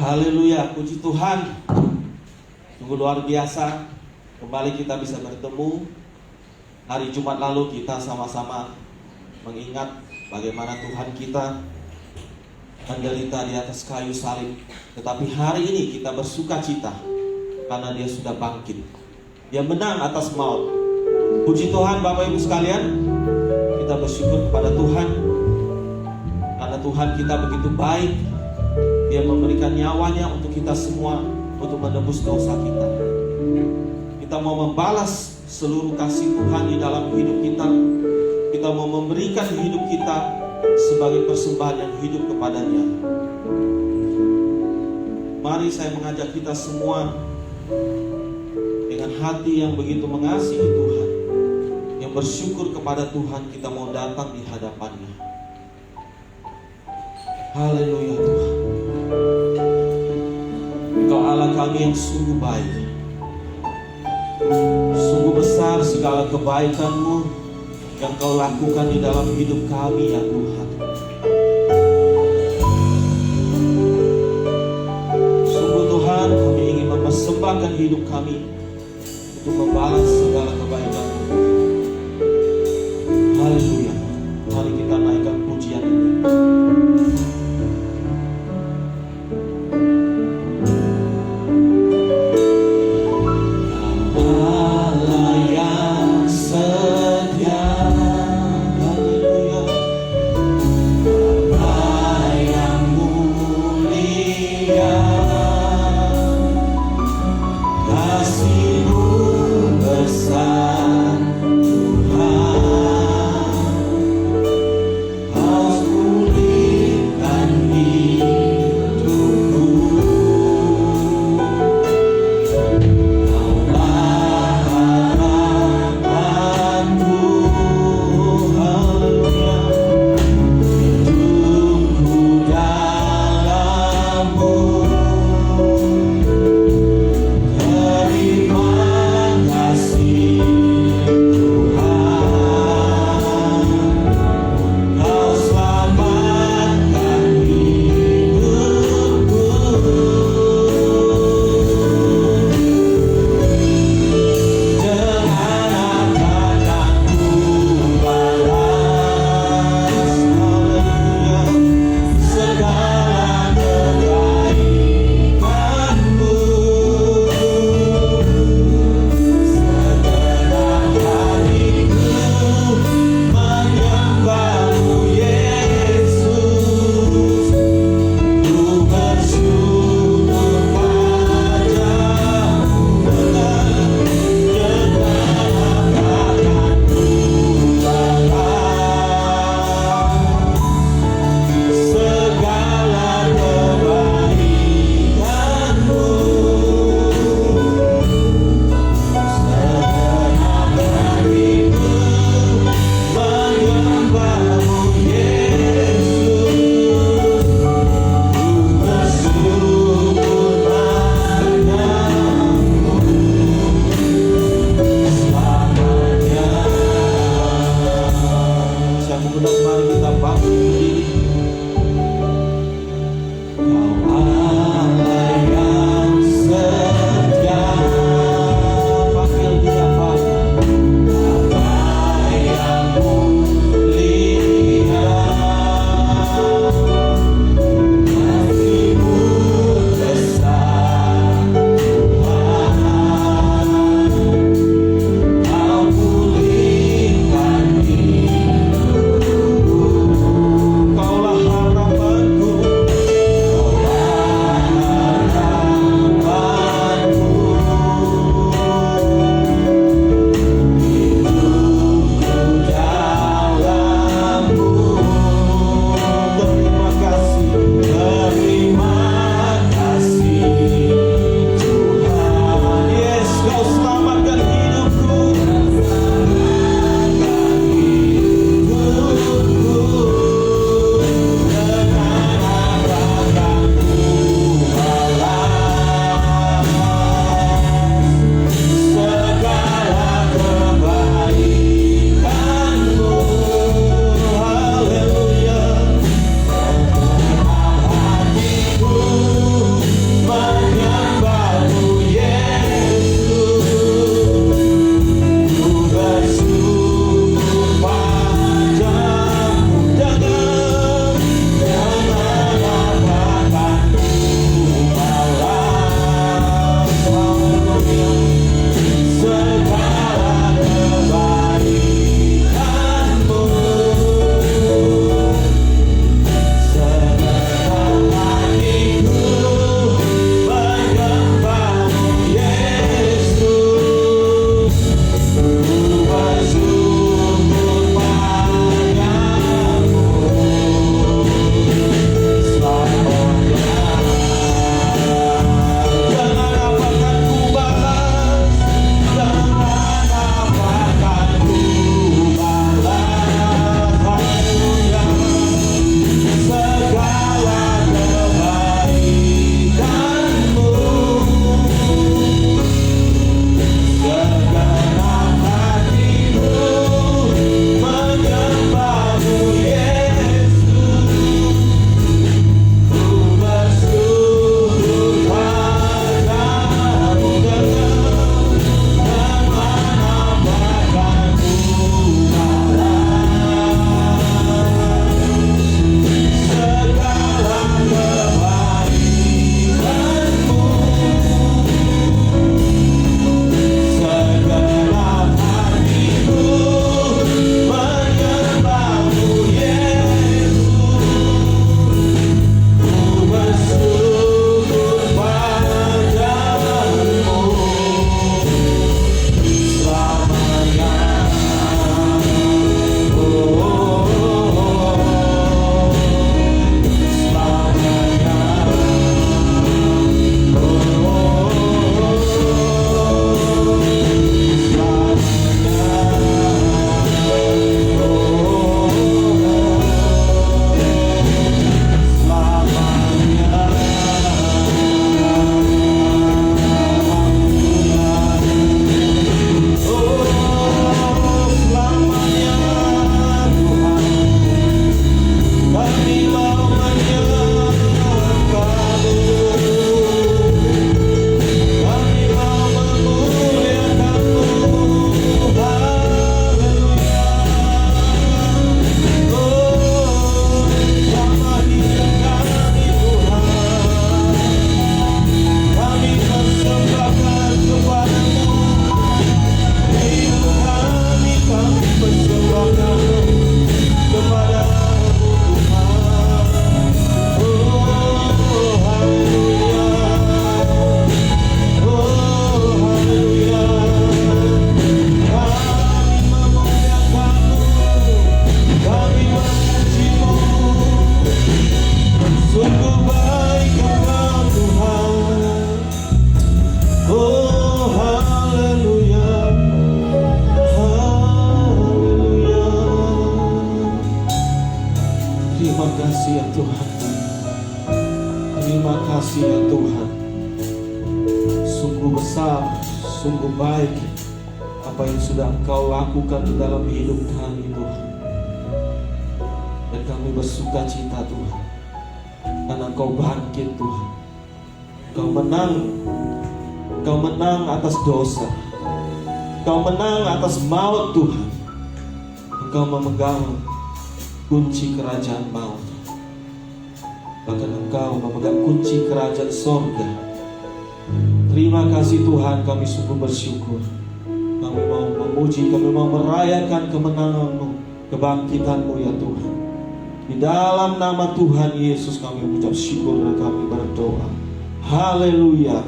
Haleluya, puji Tuhan. Sungguh luar biasa. Kembali kita bisa bertemu. Hari Jumat lalu kita sama-sama mengingat bagaimana Tuhan kita menderita di atas kayu salib. Tetapi hari ini kita bersuka cita karena Dia sudah bangkit. Dia menang atas maut. Puji Tuhan Bapak Ibu sekalian. Kita bersyukur kepada Tuhan karena Tuhan kita begitu baik. Dia memberikan nyawanya untuk kita semua, untuk menebus dosa kita. Kita mau membalas seluruh kasih Tuhan di dalam hidup kita. Kita mau memberikan hidup kita sebagai persembahan yang hidup kepada-Nya. Mari saya mengajak kita semua dengan hati yang begitu mengasihi Tuhan, yang bersyukur kepada Tuhan, kita mau datang di hadapan-Nya. Haleluya Tuhan. Engkau Allah kami yang sungguh baik. Sungguh besar segala kebaikan-Mu yang Kau lakukan di dalam hidup kami ya Tuhan. Sungguh Tuhan, kami ingin mempersembahkan hidup kami untuk membalas segala kebaikan-Mu. Haleluya. Mari kita naikkan pujian ini. Terima kasih ya Tuhan. Sungguh besar, sungguh baik apa yang sudah Engkau lakukan di dalam hidup kami Tuhan. Dan kami bersuka cita Tuhan, karena Engkau bangkit Tuhan. Engkau menang atas dosa. Engkau menang atas maut Tuhan. Engkau memegang kunci kerajaan maut. Bahkan Engkau memegang kunci kerajaan sorga. Terima kasih Tuhan, kami sungguh bersyukur. Kami mau memuji, kami mau merayakan kemenangan-Mu, kebangkitan-Mu ya Tuhan. Di dalam nama Tuhan Yesus kami mengucap syukur dan kami berdoa. Haleluya.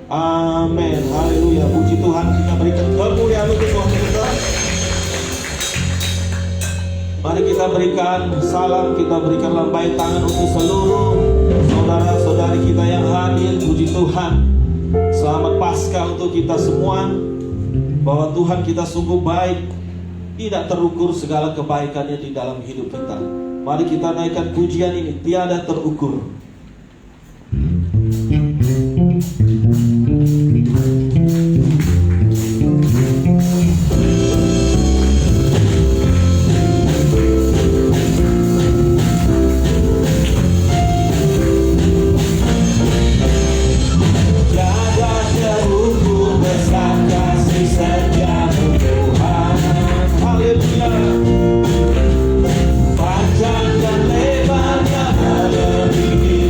Amin. Haleluya. Puji Tuhan, kita berikan kemuliaan untuk Tuhan kita. Mari kita berikan salam, kita berikan lambai tangan untuk seluruh saudara-saudari kita yang hadir. Puji Tuhan. Selamat Paskah untuk kita semua. Bahwa Tuhan kita sungguh baik, tidak terukur segala kebaikannya di dalam hidup kita. Mari kita naikkan pujian ini, tiada terukur. Panjang dan lebarnya melebihi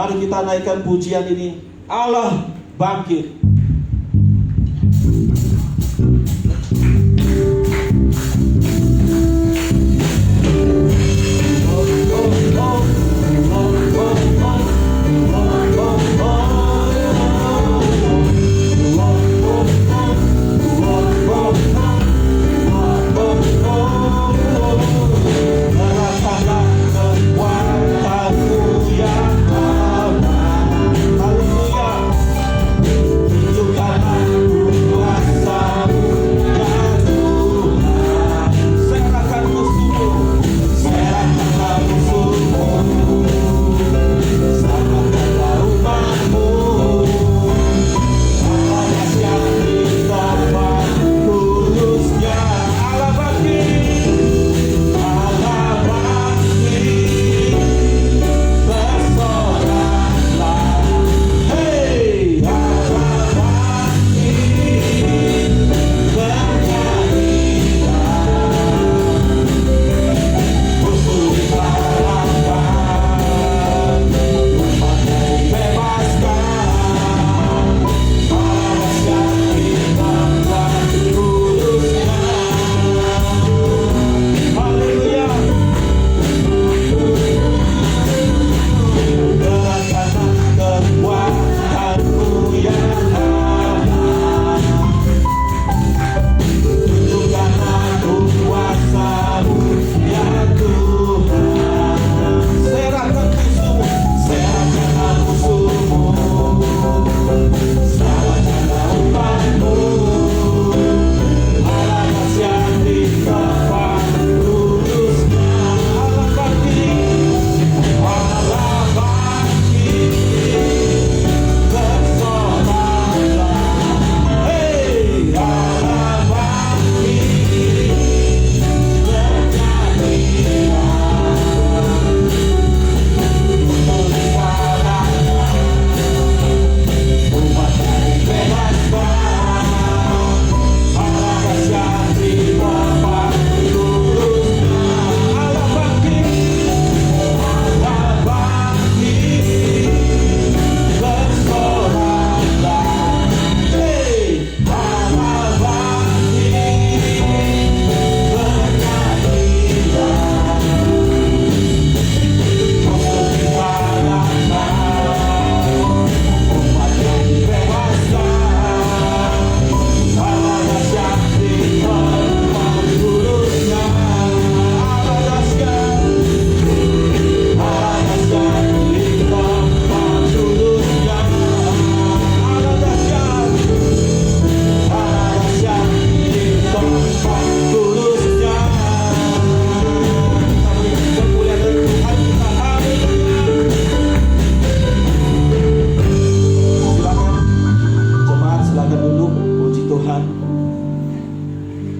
Mari kita naikkan pujian ini. Allah bangkit.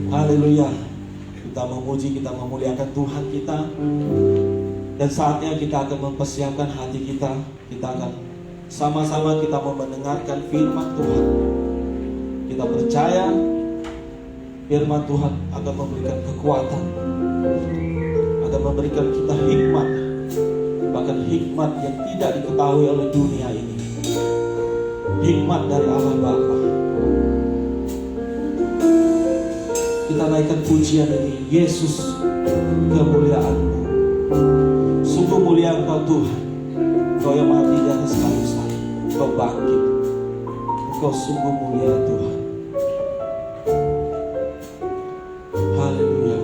Haleluya. Kita memuji, kita memuliakan Tuhan kita. Dan saatnya kita akan mempersiapkan hati kita. Kita akan sama-sama kita mau mendengarkan firman Tuhan. Kita percaya firman Tuhan akan memberikan kekuatan, akan memberikan kita hikmat, bahkan hikmat yang tidak diketahui oleh dunia ini. Hikmat dari Allah Bapa. Kita naikkan pujian ini. Yesus, kemuliaan-Mu. Sungguh mulia Engkau Tuhan. Engkau yang mati di atas kayu salib. Engkau bangkit. Engkau sungguh mulia Tuhan. Haleluya.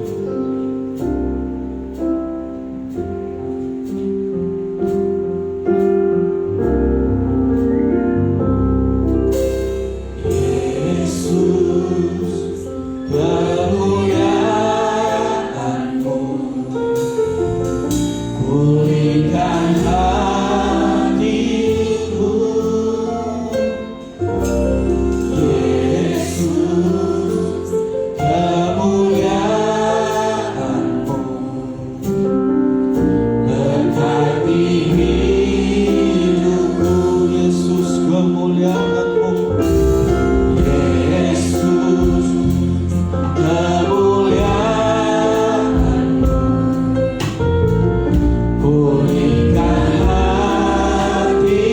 Pulihkan hati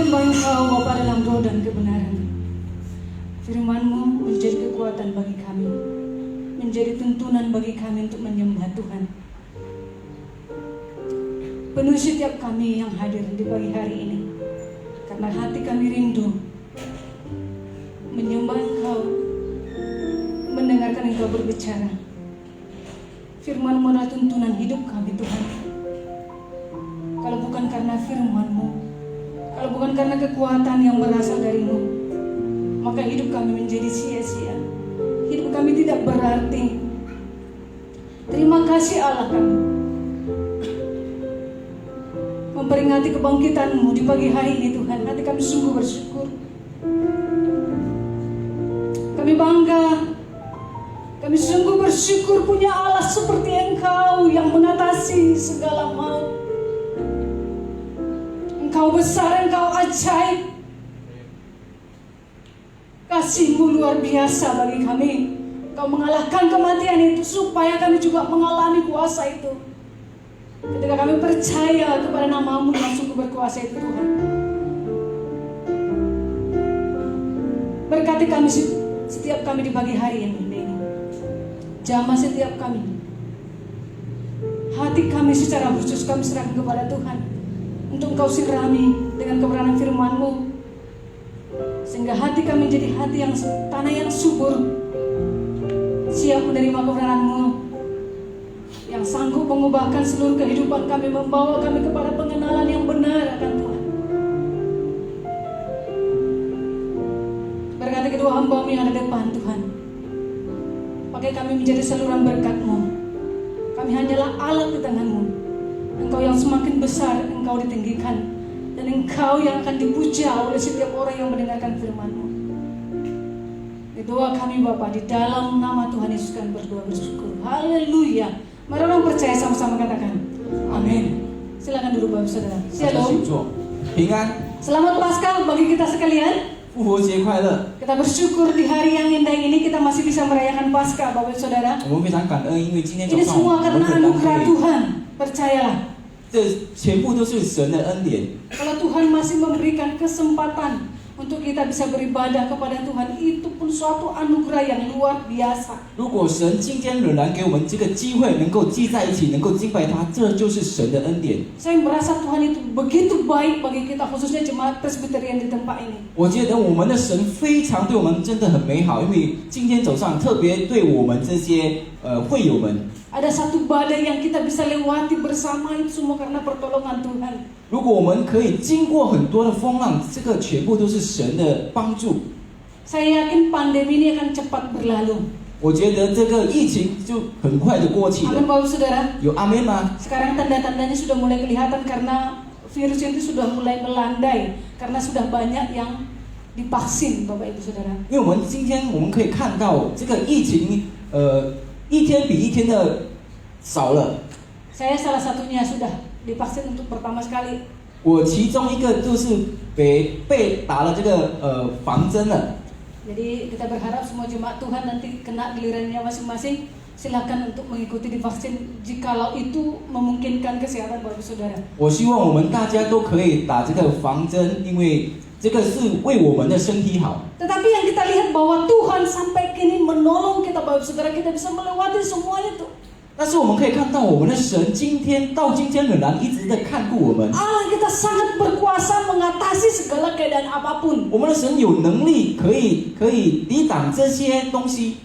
menyembah Engkau Bapa dalam roh dan kebenaran. Firman-Mu menjadi kekuatan bagi kami, menjadi tuntunan bagi kami untuk menyembah Tuhan. Penuhi setiap kami yang hadir di pagi hari ini, karena hati kami rindu menyembah Engkau, mendengarkan Engkau berbicara. Firman-Mu adalah tuntunan hidup kami Tuhan. Kalau bukan karena firman-Mu, kalau bukan karena kekuatan yang berasal dari-Mu, maka hidup kami menjadi sia-sia. Hidup kami tidak berarti. Terima kasih Allah kami, memperingati kebangkitan-Mu di pagi hari ini Tuhan. Hati kami sungguh bersyukur. Kami bangga, kami sungguh bersyukur punya Allah seperti Engkau yang mengatasi segala maut. Engkau besar, Engkau ajaib. Kasih-Mu luar biasa bagi kami. Engkau mengalahkan kematian itu supaya kami juga mengalami kuasa itu. Ketika kami percaya kepada nama-Mu yang sungguh berkuasa itu Tuhan. Berkati kami setiap kami di pagi hari ini. Jamah setiap kami. Hati kami secara khusus kami serahkan kepada Tuhan, untuk Engkau sirami dengan kebenaran firman-Mu, sehingga hati kami menjadi hati yang tanah yang subur, siap menerima kebenaran-Mu, yang sanggup mengubahkan seluruh kehidupan kami, membawa kami kepada pengenalan yang benar akan Tuhan. Berkati kedua hamba-Mu yang ada di depan Tuhan. Pakai kami menjadi saluran berkat-Mu. Kami hanyalah alat di tangan-Mu. Engkau yang semakin besar, Engkau ditinggikan, dan Engkau yang akan dipuja oleh setiap orang yang mendengarkan firman-Mu. Doa kami Bapa, di dalam nama Tuhan Yesus kami berdoa bersyukur. Haleluya. Mari orang percaya sama-sama katakan amin. Silakan duduk Bapak Saudara. Shalom. Selamat Paskah bagi kita sekalian. 复活节快乐！ Kita bersyukur di hari yang indah ini kita masih bisa merayakan Paskah, Bapak Saudara. 我们非常感恩，因为今天早 Ini 上 semua 我们 karena 可以 anugerah 当 Tuhan. Percayalah. 这全部都是神的恩典。 Kalau Tuhan masih memberikan kesempatan untuk kita bisa beribadah kepada Tuhan, itu pun suatu anugerah yang luar biasa. 如果神今天仍然给我们这个机会，能够聚在一起，能够敬拜他，这就是神的恩典。 Saya merasa Tuhan itu begitu baik bagi kita, khususnya jemaat Presbyterian di tempat ini. 我觉得我们的神非常对我们真的很美好，因为今天早上特别对我们这些会友们。 Ada satu badai yang kita bisa lewati bersama, itu semua karena pertolongan Tuhan. 如果我们可以经过很多的风浪，这个全部都是神的帮助。 Saya yakin pandemi ini akan cepat berlalu. 我觉得这个疫情就很快的过去 Amin 了。 Bapak Saudara. 有阿门吗？ Sekarang tanda-tandanya sudah mulai kelihatan karena virus itu sudah mulai melandai, karena sudah banyak yang divaksin Bapak Ibu Saudara. 因为我们今天我们可以看到这个疫情，一天比一天的少了。 Saya salah satunya sudah divaksin untuk pertama sekali. 我其中一个就是被打了这个防针了。 Jadi kita berharap semua jemaat Tuhan nanti kena gilirannya masing-masing, silakan untuk mengikuti divaksin jikalau itu memungkinkan kesehatan Bapak Saudara. 我希望我们大家都可以打这个防针，因为这个是为我们的身体好。 Tetapi yang kita lihat bahwa Tuhan sampai kini menolong kita Bapak Saudara, kita bisa melewati semua itu. 但是我们可以看到，我们的神今天仍然一直在看顾我们。 Allah kita sangat berkuasa mengatasi segala keadaan apapun. 我们的神有能力可以抵挡这些东西。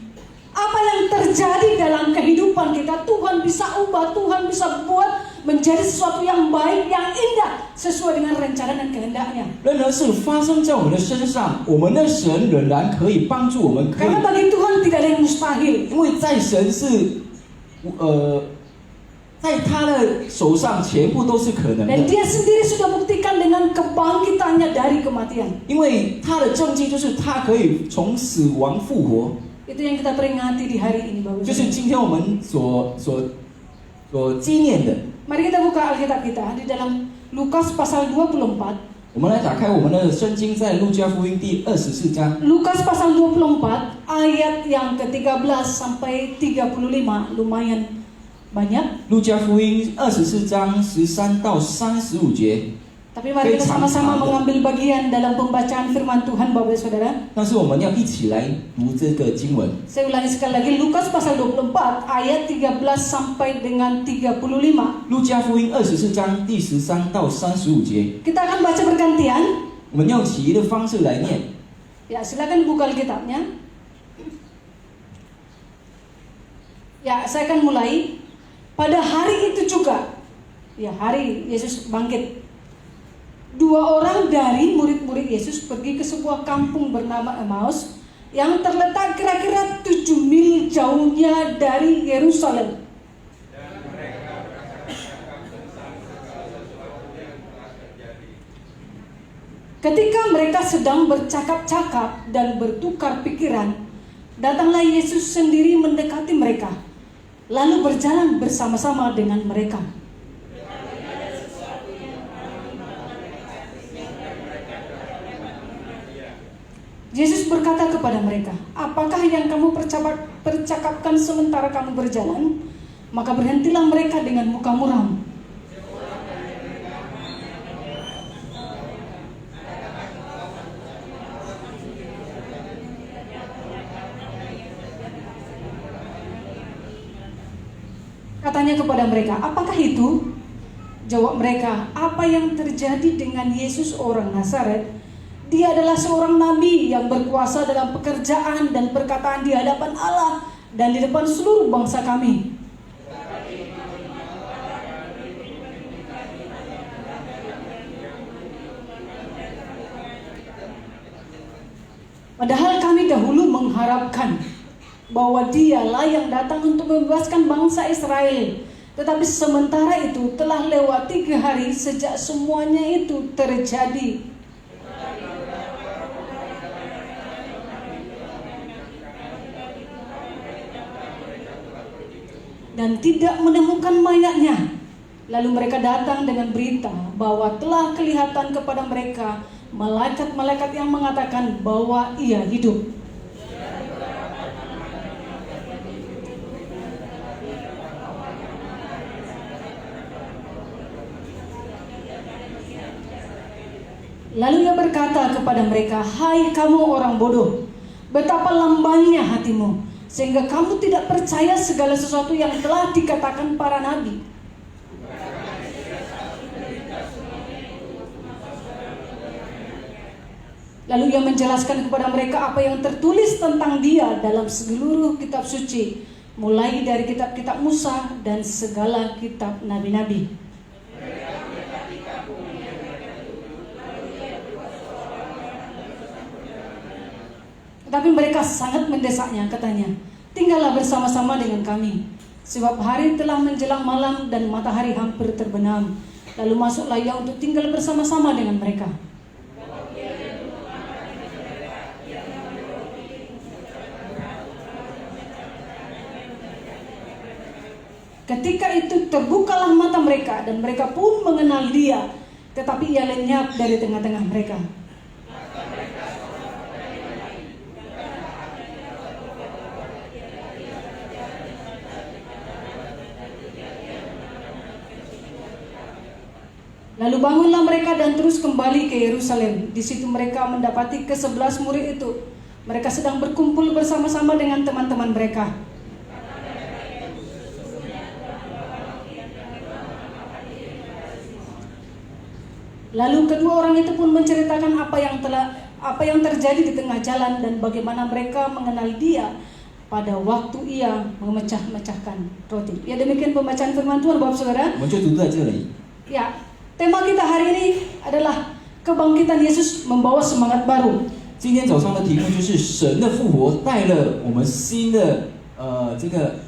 Apa yang terjadi dalam kehidupan kita, Tuhan bisa ubah, Tuhan bisa buat menjadi sesuatu yang baik, yang indah, sesuai dengan rencana dan kehendaknya. 任何事发生在我们的身上，我们的神仍然可以帮助我们，可以， Karena bagi Tuhan tidak ada yang mustahil. 因为在神是，在他的手上全部都是可能 Dan 的， dia sendiri sudah buktikan dengan kebangkitannya dari kematian. 因为他的证据就是他可以从死亡复活， Itu yang kita peringati di hari ini Bapak 就 Saudara. 是今天我们所纪念的。 Mari kita buka Alkitab kita di dalam Lukas pasal 24. 我们来打开我们的圣经，在路加福音第24章。 Lukas pasal 24 ayat yang ke-13 sampai 35, lumayan banyak. 路加福音24章13到35节。Tapi mari kita sama-sama mengambil bagian dalam pembacaan firman Tuhan Bapak Saudara. 但是我们要一起来读这个经文。 Saya ulangi sekali lagi, Lukas pasal 24 ayat 13 sampai dengan 35. 路加福音24章第13到35节， Kita akan baca bergantian. 我们用起义的方式来念。 Ya, silakan buka Alkitabnya. Ya, saya akan mulai. Pada hari itu juga, ya hari Yesus bangkit, 2 orang dari murid-murid Yesus pergi ke sebuah kampung bernama Emmaus yang terletak kira-kira 7 mil jauhnya dari Yerusalem. Ketika mereka sedang bercakap-cakap dan bertukar pikiran, datanglah Yesus sendiri mendekati mereka, lalu berjalan bersama-sama dengan mereka. Yesus berkata kepada mereka, "Apakah yang kamu percakapkan sementara kamu berjalan?" Maka berhentilah mereka dengan muka muram. Katanya kepada mereka, "Apakah itu?" Jawab mereka, "Apa yang terjadi dengan Yesus orang Nazaret? Dia adalah seorang nabi yang berkuasa dalam pekerjaan dan perkataan di hadapan Allah dan di depan seluruh bangsa kami. Padahal kami dahulu mengharapkan bahwa dialah yang datang untuk membebaskan bangsa Israel. Tetapi sementara itu telah lewat 3 hari sejak semuanya itu terjadi. Dan tidak menemukan mayatnya. Lalu mereka datang dengan berita bahwa telah kelihatan kepada mereka malaikat-malaikat yang mengatakan bahwa ia hidup. Lalu ia berkata kepada mereka, "Hai kamu orang bodoh, betapa lambannya hatimu, sehingga kamu tidak percaya segala sesuatu yang telah dikatakan para nabi." Lalu ia menjelaskan kepada mereka apa yang tertulis tentang dia dalam seluruh kitab suci, mulai dari kitab-kitab Musa dan segala kitab nabi-nabi. Tapi mereka sangat mendesaknya, katanya, "Tinggallah bersama-sama dengan kami, sebab hari telah menjelang malam dan matahari hampir terbenam." Lalu masuklah ia untuk tinggal bersama-sama dengan mereka. Ketika itu terbukalah mata mereka dan mereka pun mengenal dia, tetapi ia lenyap dari tengah-tengah mereka. Lalu bangunlah mereka dan terus kembali ke Yerusalem. Di situ mereka mendapati ke-11 murid itu. Mereka sedang berkumpul bersama-sama dengan teman-teman mereka. Lalu kedua orang itu pun menceritakan apa yang terjadi di tengah jalan dan bagaimana mereka mengenal dia pada waktu ia memecah-mecahkan roti. Ya, demikian pembacaan firman Tuhan Bapak Saudara. Ya, tema kita hari ini adalah kebangkitan Yesus membawa semangat baru. 今天早上的题目就是神的复活带了我们新的这个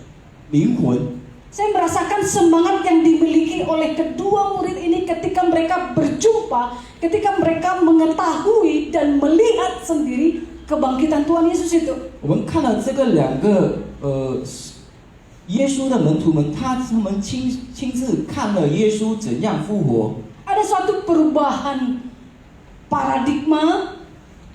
灵魂。 Saya merasakan semangat yang dimiliki oleh kedua murid ini ketika mereka berjumpa, ketika mereka mengetahui dan melihat sendiri kebangkitan Tuhan Yesus itu. 我们看了这个2个耶稣的门徒们，他们亲自看了耶稣怎样复活。 Ada suatu perubahan paradigma,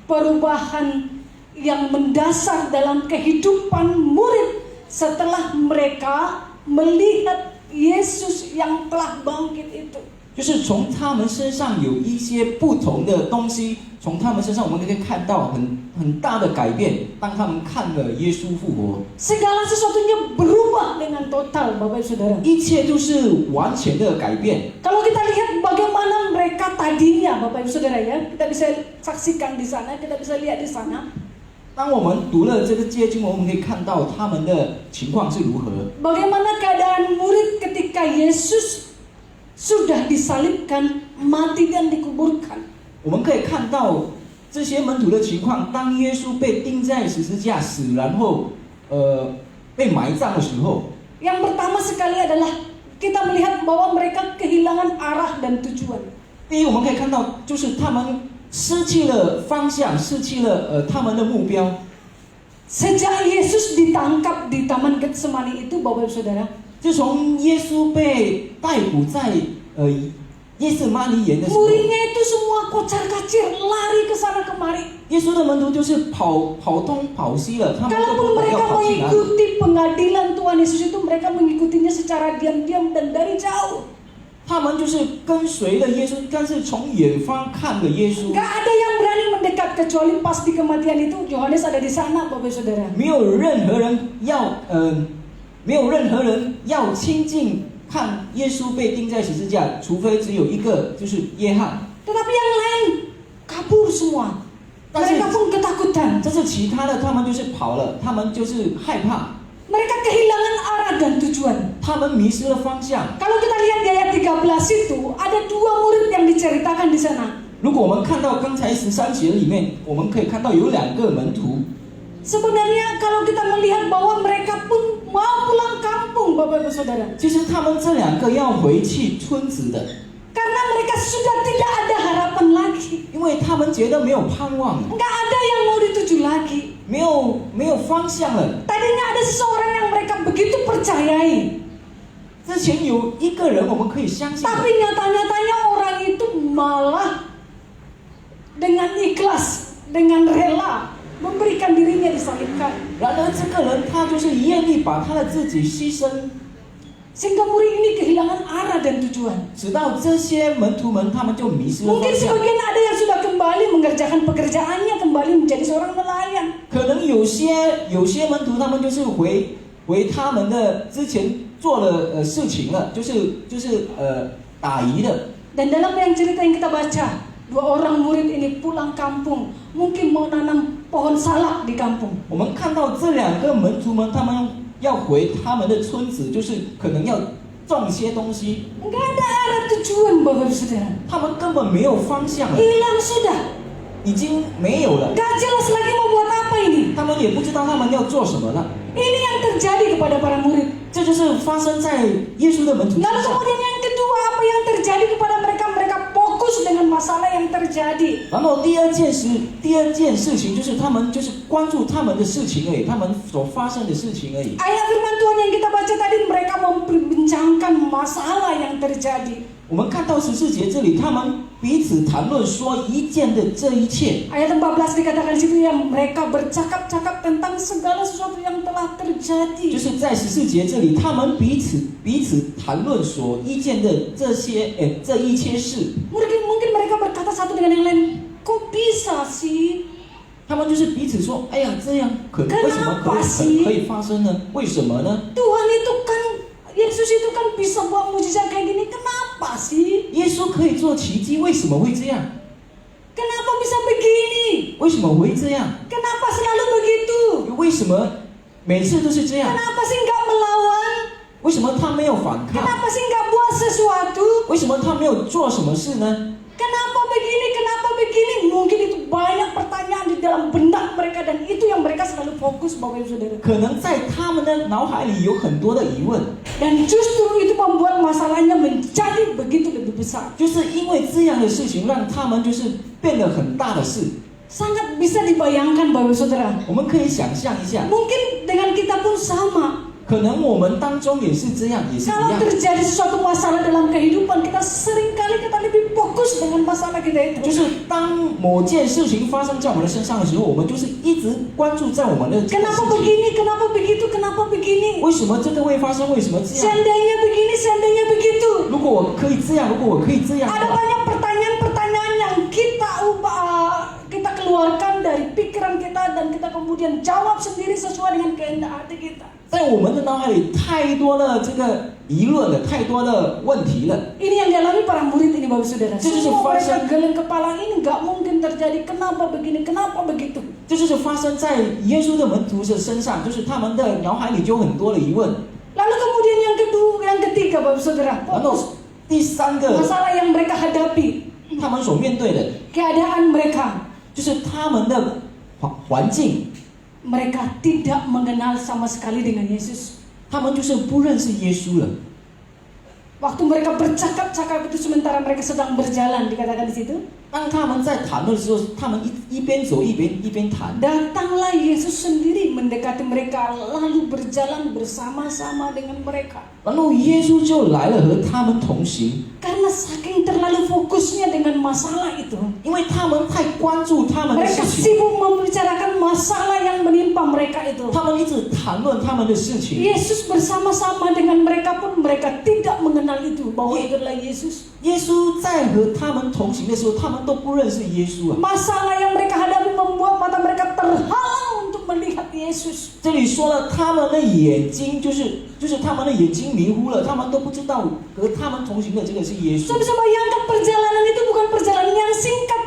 perubahan yang mendasar dalam kehidupan murid setelah mereka melihat Yesus yang telah bangkit itu. 就就是从他们身上有一些不同的东西，从他们身上我们可以看到很大的改变。当他们看了耶稣复活， Segala sesuatunya berubah dengan total, Bapak Ibu Saudara. 一切都是完全的改变。 Kalau kita lihat bagaimana mereka tadinya, Bapak Ibu Saudara ya, kita bisa saksikan di sana, kita bisa lihat di sana. 当我们读了这个诫经，我们可以看到他们的情况是如何。 Bagaimana keadaan murid ketika Yesus sudah disalibkan, mati dan dikuburkan. 我们可以看到这些门徒的情况，当耶稣被钉在十字架死，然后被埋葬的时候， Yang pertama sekali adalah kita melihat bahwa mereka kehilangan arah dan tujuan. 第一，我们可以看到就是他们失去了方向，失去了他们的目标。 Sejak Yesus ditangkap di Taman Getsemani itu, Bapak Ibu Saudara, 就从耶稣被逮捕在耶瑟玛尼园的时候， muridnya itu semua kocar-kacir, lari ke sana kemari. 耶稣的门徒就是跑东跑西了，他们都 Kalaupun 不懂 mereka 要跑去哪里。 mengikuti pengadilan Tuhan Yesus itu, mereka mengikutinya secara diam-diam dan dari jauh. 他们就是跟随了耶稣，但是从远方看着耶稣， Gak ada yang berani mendekat kecuali pas di kematian itu Yohanes ada di sana, Bapak Ibu Saudara. 没有任何人要亲近看耶稣被钉在十字架，除非只有一个，就是约翰。 Tetapi yang lain kabur semua. Mereka pun ketakutan. 但是其他的他们就是跑了，他们就是害怕， Mereka kehilangan arah dan tujuan. 他们迷失了方向。 Kalau kita lihat di ayat 13 itu, ada dua murid yang diceritakan di sana. 如果我们看到刚才13节里面，我们可以看到有2个门徒。 Sebenarnya kalau kita melihat bahwa mereka pun mau pulang kampung, Bapak Ibu Saudara. 其实他们这2个要回去村子的， Karena mereka sudah tidak ada harapan lagi. 因为他们觉得没有盼望了， Nggak ada yang mau dituju lagi. 没有方向了。 Tadinya ada seseorang yang mereka begitu percayai. 之前有一个人我们可以相信的， Tapi nyata-nyatanya orang itu malah dengan ikhlas, dengan rela memberikan dirinya disalibkan. 然而这个人他就是愿意把他的自己牺牲， Sehingga murid ini kehilangan arah dan tujuan. 直到这些门徒们他们就迷失了方 Mungkin 向。 sebagian ada yang sudah kembali mengerjakan pekerjaannya, kembali menjadi seorang nelayan. 可能有些门徒他们就是回他们的之前做了事情了，就是打鱼的。 Dan dalam yang cerita yang kita baca, 2 orang murid ini pulang kampung, mungkin mau nanam pohon salak di kampung. 我们看到这2个门徒们，他们要回他们的村子，就是可能要种些东西， Nggak ada arah tujuan, Bapak Ibu Saudara. 他们根本没有方向了， Hilang sudah. 已经没有了， Nggak jelas lagi mau buat apa ini. 他们也不知道他们要做什么了。 Ini yang terjadi kepada para murid. 这就是发生在耶稣的门徒身 Lalu 上。 kemudian yang kedua, apa yang terjadi kepada mereka? Mereka fokus dengan masalah yang terjadi. 然后第二件事情就是他们就是关注他们的事情而已，他们所发生的事情而已。 Ayat firman Tuhan yang kita baca tadi, mereka memperbincangkan masalah yang terjadi. 我们看到14节这里，他们彼此谈论说一件的这一切。 Ayat 14 dikatakan di situ yang mereka bercakap-cakap tentang segala sesuatu yang telah 就 terjadi. 是在14节这里，他们彼此谈论所意见的这一切事， Mungkin mereka berkata satu dengan yang lain, kok bisa sih? 他们就是彼此说：“哎呀，这样为什么可以发生呢？为什么呢？ Tuhan itu kan, Yesus itu kan bisa buat mujizat kayak gini, kenapa sih? 耶稣可以做奇迹，为什么会这样？ Kenapa bisa begini? 为什么会这样？ Kenapa selalu begitu? 为什么每次都是这样？ Kenapa sih nggak melawan? 为什么他没有反抗？ Kenapa sih nggak buat sesuatu? 为什么他没有做什么事呢？ Kenapa begini? Kenapa begini? Mungkin itu banyak pertanyaan di dalam benak mereka dan itu yang mereka selalu fokus, Bapak Ibu Saudara. 可能在他们的脑海里有很多的疑问， Dan justru itu membuat masalahnya menjadi begitu lebih besar. 就是因为这样的事情，让他们就是变得很大的事。 Sangat bisa dibayangkan, Bapak Ibu Saudara. 我们可以想象一下， Mungkin dengan kita pun sama. 可能我们当中也是这样，也是一 Kalau 样。 terjadi sesuatu masalah dalam kehidupan kita, seringkali kita lebih fokus dengan masalah kita 就 itu. 是当某件事情发生在我们的身上的时候，我们就是一直关注在我们的这个 Kenapa 事情。 begini, kenapa begitu, kenapa begini? 为什么这个会发生？为什么这样？ Seandainya begini, seandainya begitu. 如果我可以这样，如果我可以这样的 Ada 话， banyak pertanyaan-pertanyaan yang kita keluarkan dari pikiran kita dan kita kemudian jawab sendiri sesuai dengan kehendak hati kita. 在我们的脑海里太多的这个疑论了，太多的问题了。 Ini yang dialami para murid ini Bapak Saudara. Itu Semua fase- mereka geleng kepala, ini nggak mungkin terjadi. Kenapa begini, kenapa begitu? 这就是发生在耶稣的门徒的身上，就是他们的脑海里就有很多的疑问。 Lalu kemudian yang ketiga Bapak Saudara, 然后 fokus 第三个， masalah yang mereka hadapi, 他们所面对的 keadaan mereka. 就是他们的环境， Mereka tidak mengenal sama sekali dengan Yesus. 他们就是不认识耶稣了。 Waktu mereka bercakap-cakap itu sementara mereka sedang berjalan, dikatakan di situ. 当他们在谈论的时候，他们一边走一边谈。 Datanglah Yesus sendiri mendekati mereka, lalu berjalan bersama-sama dengan mereka. 然后耶稣就来了，和他们同行， Karena saking terlalu fokusnya dengan masalah itu, 因为他们太关注他们的 mereka 事情， sibuk membicarakan masalah yang menimpa mereka itu. 他们一直谈论他们的事情。 Yesus bersama-sama dengan mereka pun mereka tidak mengenal itu bahwa itu adalah Yesus. 耶稣在和他们同行的时候，他们都不认识耶稣啊。 Masalah yang mereka hadapi membuat mata mereka terhalang untuk melihat Yesus. 这里说了，他们的眼睛就是他们的眼睛迷糊了，他们都不知道和他们同行的这个是耶稣。 Bisa bayangkan perjalanan itu bukan perjalanan yang singkat.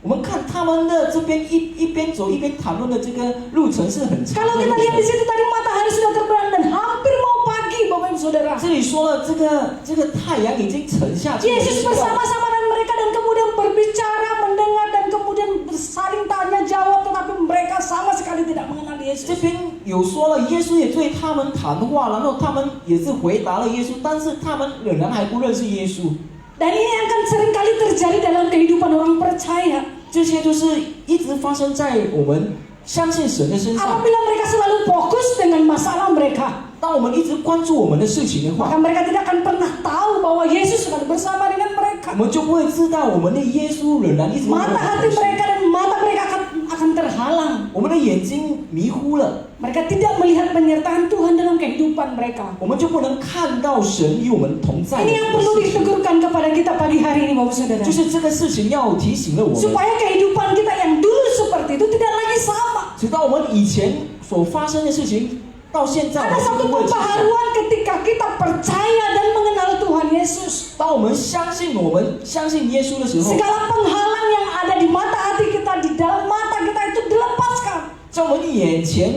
我们看他们的这边一边走一边谈论的这个路程是很长 Kalau 的 kita 路 lihat di 程。 situ tadi matahari sudah terbenam dan hampir mau pagi, Bapak Ibu Saudara. 这里说了，这个太阳已经沉下去了， Yesus bersama-sama dengan mereka dan kemudian berbicara, mendengar dan kemudian saling tanya jawab, tetapi mereka sama sekali tidak mengenal 这 Yesus. 边有说了，耶稣也对他们谈话，然后他们也是回答了耶稣，但是他们仍然还不认识耶稣。 Dan ini akan seringkali terjadi dalam kehidupan orang percaya. 这些都是一直发生在我们相信神的身上。 Apabila mereka selalu fokus dengan masalah mereka, 当我们一直关注我们的事情的 maka 话， mereka tidak akan pernah tahu bahwa Yesus sedang bersama dengan 我 mereka. 们就不会知道我们的耶稣仍然一直跟我 Mata 们 hati 同行。 mereka dan mata mereka akan terhalang. 我们的眼睛迷糊了， Mereka tidak melihat penyertaan Tuhan dalam kehidupan mereka. 我们就不能看到神与我们同在的 Ini 这 yang 个 perlu 事情。 diteguhkan kepada kita pagi hari ini, Bapak Saudara. 就是这个事情要提醒了我们， Supaya kehidupan kita yang dulu seperti itu tidak lagi sama. 直到我们以前所发生的事情，到现在我 Ada 们 satu 都不会记得。 pembaharuan ketika kita percaya dan mengenal Tuhan Yesus. 当我们相信耶稣的时候， Segala penghalang yang ada di mata hati kita, di dalam mata kita itu dilepaskan. 在我们眼前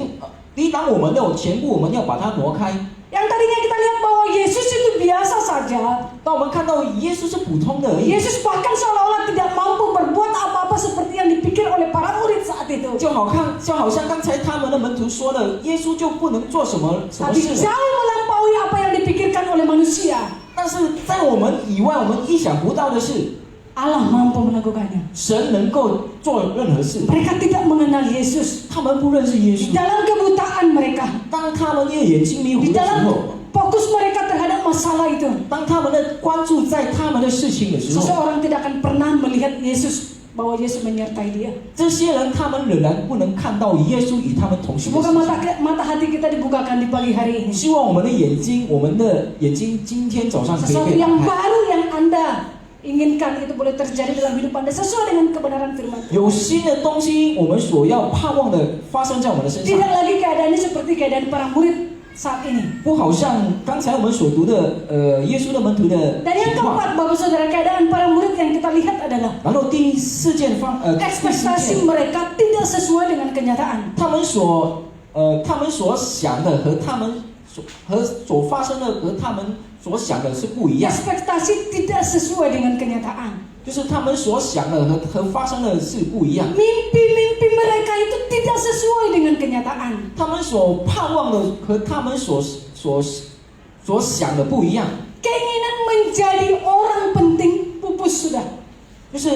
抵挡我们的前部，我们要把它挪开。 Yang tadinya kita lihat bahwa Yesus itu biasa saja. 当我们看到耶稣是普通的而已， Yesus bahkan seolah-olah tidak mampu berbuat apa-apa seperti yang dipikir oleh para murid saat itu. 就好像刚才他们的门徒说的，耶稣就不能做什么 Tapi 事了。 jauh melampaui apa yang dipikirkan oleh manusia. 但是在我们以外，我们意想不到的是， Allah mampu melakukannya. 神能够做任何事。 Mereka tidak mengenal Yesus. 他们不认识耶 Di 稣， dalam kebutaan mereka, 当他们的眼睛迷糊 di 的时 dalam 候， fokus mereka terhadap masalah itu, 当他们的关注在他们的事情的时候， seseorang tidak akan pernah melihat Yesus, bahwa Yesus menyertai dia. 这些人他们仍然不能看到耶稣与他们同行的 Semoga 事情。 mata hati kita dibukakan di pagi hari ini. 希望我们的眼睛今天早上可以 Sesuatu 被打 yang 开。 baru yang Anda inginkan itu boleh terjadi dalam hidup Anda sesuai dengan kebenaran firman Tuhan. 有新的东西，我们所要盼望的发生在我们的身 Tidak 上， lagi keadaannya seperti keadaan para murid saat ini. 不好像刚才我们所读的耶稣的门徒的 Dan yang 情况。 keempat, Bapak Saudara, keadaan para murid yang kita lihat adalah 然后第四件， ekspektasi mereka tidak sesuai dengan kenyataan. 他们所想的和所发生的和他们所想的是不一样， Ekspektasi tidak sesuai dengan kenyataan. 就是他们所想的和发生的是不一样， Mimpi-mimpi mereka itu tidak sesuai dengan kenyataan. 他们所盼望的和他们所想的不一样， Keinginan menjadi orang penting pupus sudah. 就是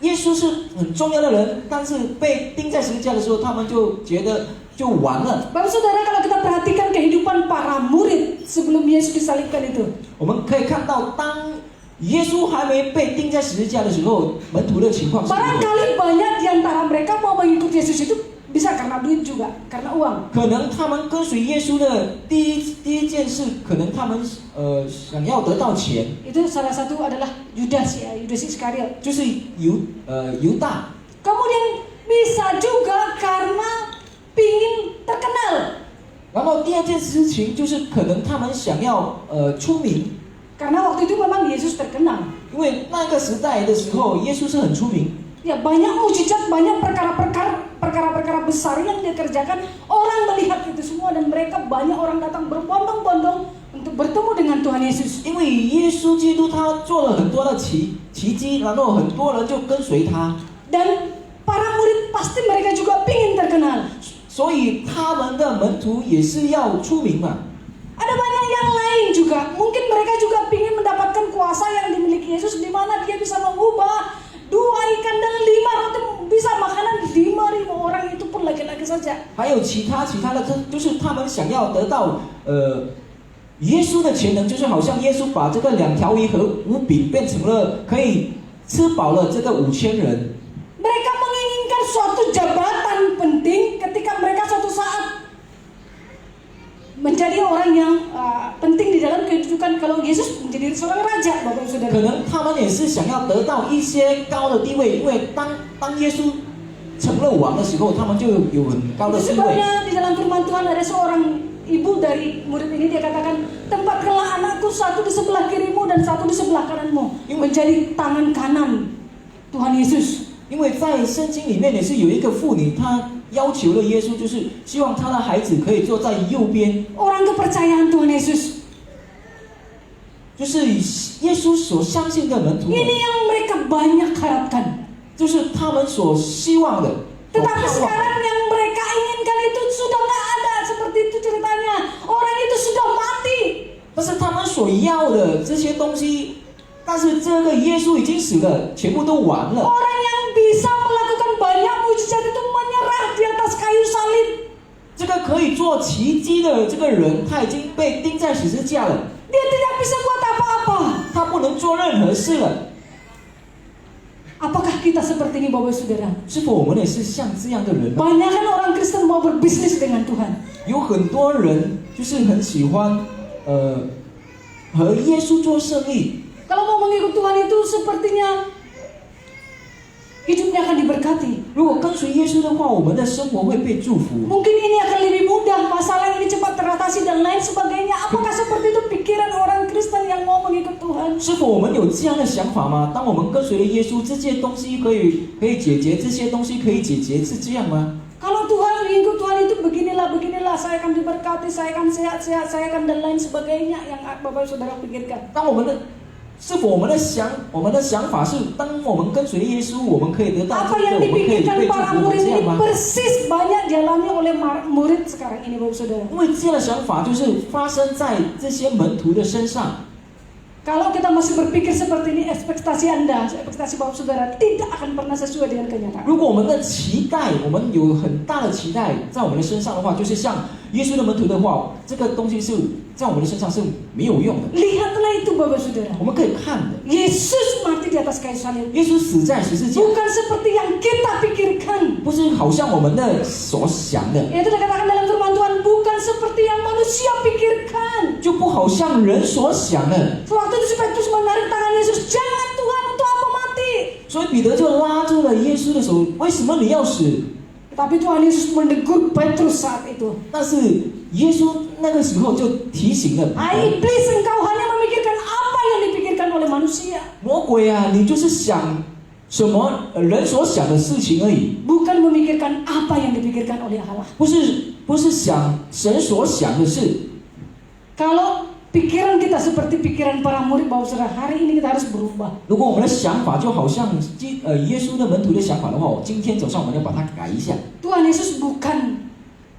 耶稣是很重要的人，但是被钉在十字架的时候，他们就觉得就完了。 Bapak Saudara, kalau kita perhatikan kehidupan kehidupan para murid sebelum Yesus disalibkan itu. 我们可以看到，当耶稣还没被钉在十字架的时候，门徒的情况是如何？ Barangkali banyak di antara mereka mau mengikut Yesus itu bisa karena duit juga, karena uang. 可能他们跟随耶稣的第一件事，可能他们想要得到钱， Itu salah satu adalah Yudas ya, Yudas Iskariot. 就是犹大。 Kemudian bisa juga karena pingin terkenal. 然后第二件事情就是可能他们想要出名， Karena waktu itu memang Yesus terkenal. 因为那个时代的时候，耶稣是很出名。 Ya banyak mujizat, banyak perkara-perkara besar yang dia kerjakan. Orang melihat itu semua dan mereka banyak orang datang berbondong-bondong untuk bertemu dengan Tuhan Yesus. 因为耶稣基督他做了很多的奇迹，然后很多人就跟随他， Dan para murid pasti mereka juga pingin terkenal. 所以他们的门徒也是要出名嘛。 Ada banyak yang lain juga. Mungkin mereka juga pingin mendapatkan kuasa yang dimiliki Yesus, di mana dia bisa mengubah 2 ikan dan 5 roti, bisa makanan 5.000 orang, itu pun laki-laki saja. 还有其他的，就是他们想要得到耶稣的潜能，就是好像耶稣把这个2条鱼和5饼变成了可以吃饱了这个5000人。 Mereka menginginkan suatu jabatan penting ketika mereka suatu saat menjadi orang yang penting di dalam kehidupan. Kalau Yesus menjadi seorang raja, Bapak Ibu Saudara. 可能他们也是想要得到一些高的地位，因为当耶稣成了王的时候，他们就有很高的地位。 Sebabnya di dalam firman Tuhan ada seorang ibu dari murid ini, dia katakan, tempatkanlah anakku satu di sebelah kirimu dan satu di sebelah kananmu, menjadi tangan kanan Tuhan Yesus. 因为在圣经里面也是有一个妇女，她要求了耶稣，就是希望她的孩子可以坐在右边， Orang kepercayaan Tuhan Yesus. 就是耶稣所相信的门徒们， Ini yang mereka banyak harapkan. 就是他们所希望的。 Tetapi sekarang yang mereka inginkan itu sudah nggak ada, seperti itu ceritanya. Orang itu sudah mati. 但是他们所要的这些东西，但是这个耶稣已经死了，全部都完了。 Orang yang bisa melakukan banyak mujizat itu menyerah di atas kayu salib. 这个可以做奇迹的这个人，他已经被钉在十字架了， Dia tidak bisa buat apa-apa. 他不能做任何事了。 Apakah kita seperti ini, Bapak Saudara? 是否我们也是像这样的人呢？ Banyak kan orang Kristen mau berbisnis dengan Tuhan. 有很多人就是很喜欢和耶稣做生意。 Kalau mau mengikut Tuhan itu sepertinya hidupnya akan diberkati. 如果跟随耶稣的话，我们的生活会被祝福。 Mungkin ini akan lebih mudah, masalah ini cepat teratasi dan lain sebagainya. Apakah seperti itu pikiran orang Kristen yang mau mengikut Tuhan? 是否我们有这样的想法吗？当我们跟随了耶稣，这些东西可以解决，这些东西可以解决，是这样吗？ Kalau Tuhan mengikut Tuhan itu beginilah, saya akan diberkati, saya akan sehat-sehat, saya akan dan lain sebagainya yang Bapak Saudara pikirkan. 当我们的是否我们的想法是，当我们跟随耶稣，我们可以得到 Apa 这个， yang 我们可以被 dipikirkan 祝 para 福， murid 这样 ini 吗？ persis banyak dialami oleh murid sekarang ini, Bapak Saudara. 因为这样的想法就是发生在这些门徒的身上。 Kalau kita masih berpikir seperti ini, ekspektasi Anda, ekspektasi Bapak Saudara tidak akan pernah sesuai dengan kenyataan. 如果我们的期待，我们有很大的期待在我们的身上的话，就是像耶稣的门徒的话，这个东西是在我们的身上是没有用的。 Lihatlah itu, Bapak Saudara. 我们可以看的， Yesus mati di atas kayu salib. 耶稣死在十字架， Bukan seperti yang kita pikirkan. 不是好像我们的所想的， Itu dikatakan dalam firman Tuhan, bukan seperti yang manusia pikirkan. 就不好像人所想的。 Sewaktu itu si Petrus menarik tangan Yesus, jangan Tuhan, untuk apa mati? 所以彼得就拉住了耶稣的手，为什么你要死？ Tapi Tuhan Yesus menegur Petrus saat itu. 但是耶稣那个时候就提醒了彼 Iblis, engkau hanya memikirkan apa yang dipikirkan oleh manusia. 魔鬼啊，你就是想什么人所想的事情而已， Bukan memikirkan apa yang dipikirkan oleh Allah. 不是想神所想的事。 Kalau pikiran kita seperti pikiran para murid, Bapak Saudara, hari ini kita harus berubah. 如果我们的想法就好像耶稣的门徒的想法的话，今天早上我们要把它改一下。 Tuhan Yesus bukan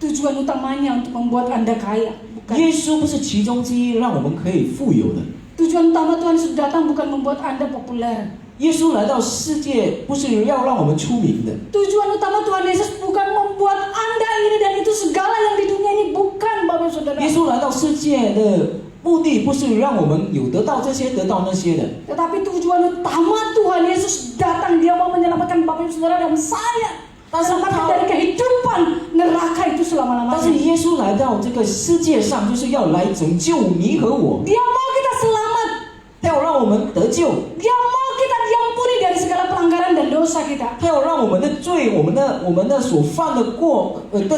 tujuan utamanya untuk membuat Anda kaya. Bukan. 耶稣不是其中之一，让我们可以富有的。 Tujuan utama Tuhan Yesus datang bukan membuat Anda populer. 耶稣来到世界，不是要让我们出名的。 Tujuan utama Tuhan Yesus bukan membuat Anda ini dan itu segala yang di dunia ini, bukan, Bapak Saudara. 耶稣稣来到世界的目的不是让我们有得到这些得到那些的， Tetapi tujuan utama Tuhan Yesus datang, dia mau menyelamatkan Bapak Ibu Saudara dan saya. Selamatkan dari kehidupan neraka itu 但是 selama-lamanya. 耶稣来到这个世界上，就是要来拯救你和我， Dia mau kita selamat. 要让我们得救， Dia mau kita diampuni dari segala pelanggaran dan dosa kita. 他要让我们的罪，我们的所犯的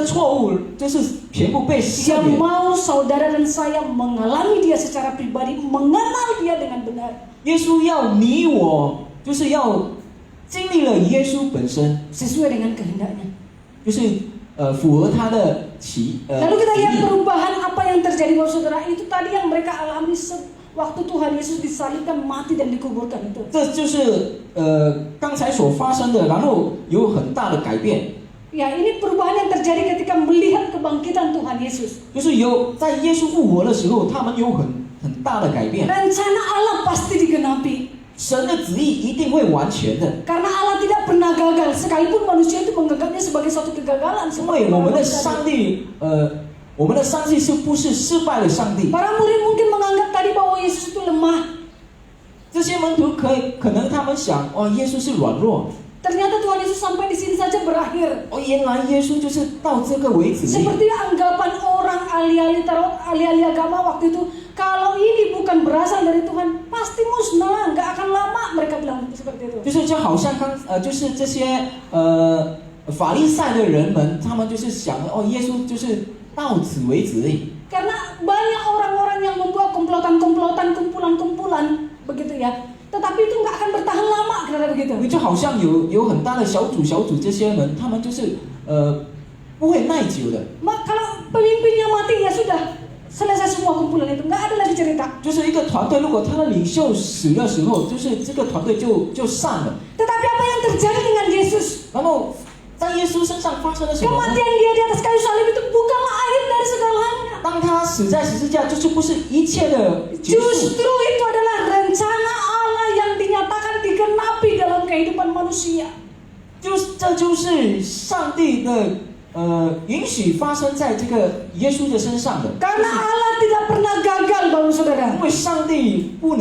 错误，就是全部被 Dia 赦免。 mau saudara dan saya mengalami dia secara pribadi, mengenal dia dengan benar. 耶稣要你我，就是要经历了耶稣本身， Sesuai dengan kehendaknya. 就是符合他的Lalu kita 旨 lihat 意。 perubahan apa yang terjadi Bapak Saudara. Itu tadi yang mereka alami waktu Tuhan Yesus disalibkan, mati dan dikuburkan itu. 这就是刚才所发生的，然后有很大的改变， Ya, ini perubahan yang terjadi ketika melihat kebangkitan Tuhan Yesus. 就是在耶稣复活的时候，他们有很大的改变。 Rencana Allah pasti digenapi. 神的旨意一定会完全的， Karena Allah tidak pernah gagal, sekalipun manusia itu menganggapnya sebagai suatu kegagalan. 因为我们的上帝，我们的上帝是不是失败的上帝？ Para murid mungkin menganggap tadi bahwa Yesus itu lemah. 这些门徒可能他们想，哦，耶稣是软弱， Ternyata Tuhan Yesus sampai di sini saja berakhir. 哦，原来耶稣就是到这个为止。 Seperti anggapan orang ahli-ahli agama waktu itu, kalau ini bukan berasal dari Tuhan, pasti musnah, nggak akan lama, mereka bilang seperti itu. 就好像就是这些法利赛的人们，他们就是想，哦，耶稣就是到此为止而已。 Karena banyak orang-orang yang membuat komplotan-komplotan, kumpulan-kumpulan, begitu ya. Tetapi itu nggak akan bertahan lama, kira-kira begitu. 就好像有很大的小组这些人，他们就是不会耐久的。 Kalau pemimpinnya mati ya sudah selesai semua kumpulan itu, nggak ada lagi cerita. 就是一个团队，如果他的领袖死的时候，就是这个团队就散了。 Tetapi apa yang terjadi dengan Yesus? 然后在耶稣身上发生了什么呢？ Kematian dia di atas kayu salib itu bukanlah akhir dari segalanya. 当他死在十字架，就是不是一切的结束， Justru itu adalah rencana Allah yang dinyatakan digenapi dalam kehidupan manusia. 这就是上帝的允许发生在这个耶稣的身上的。 Karena Allah tidak pernah gagal, Bapak Saudara. 因为上帝不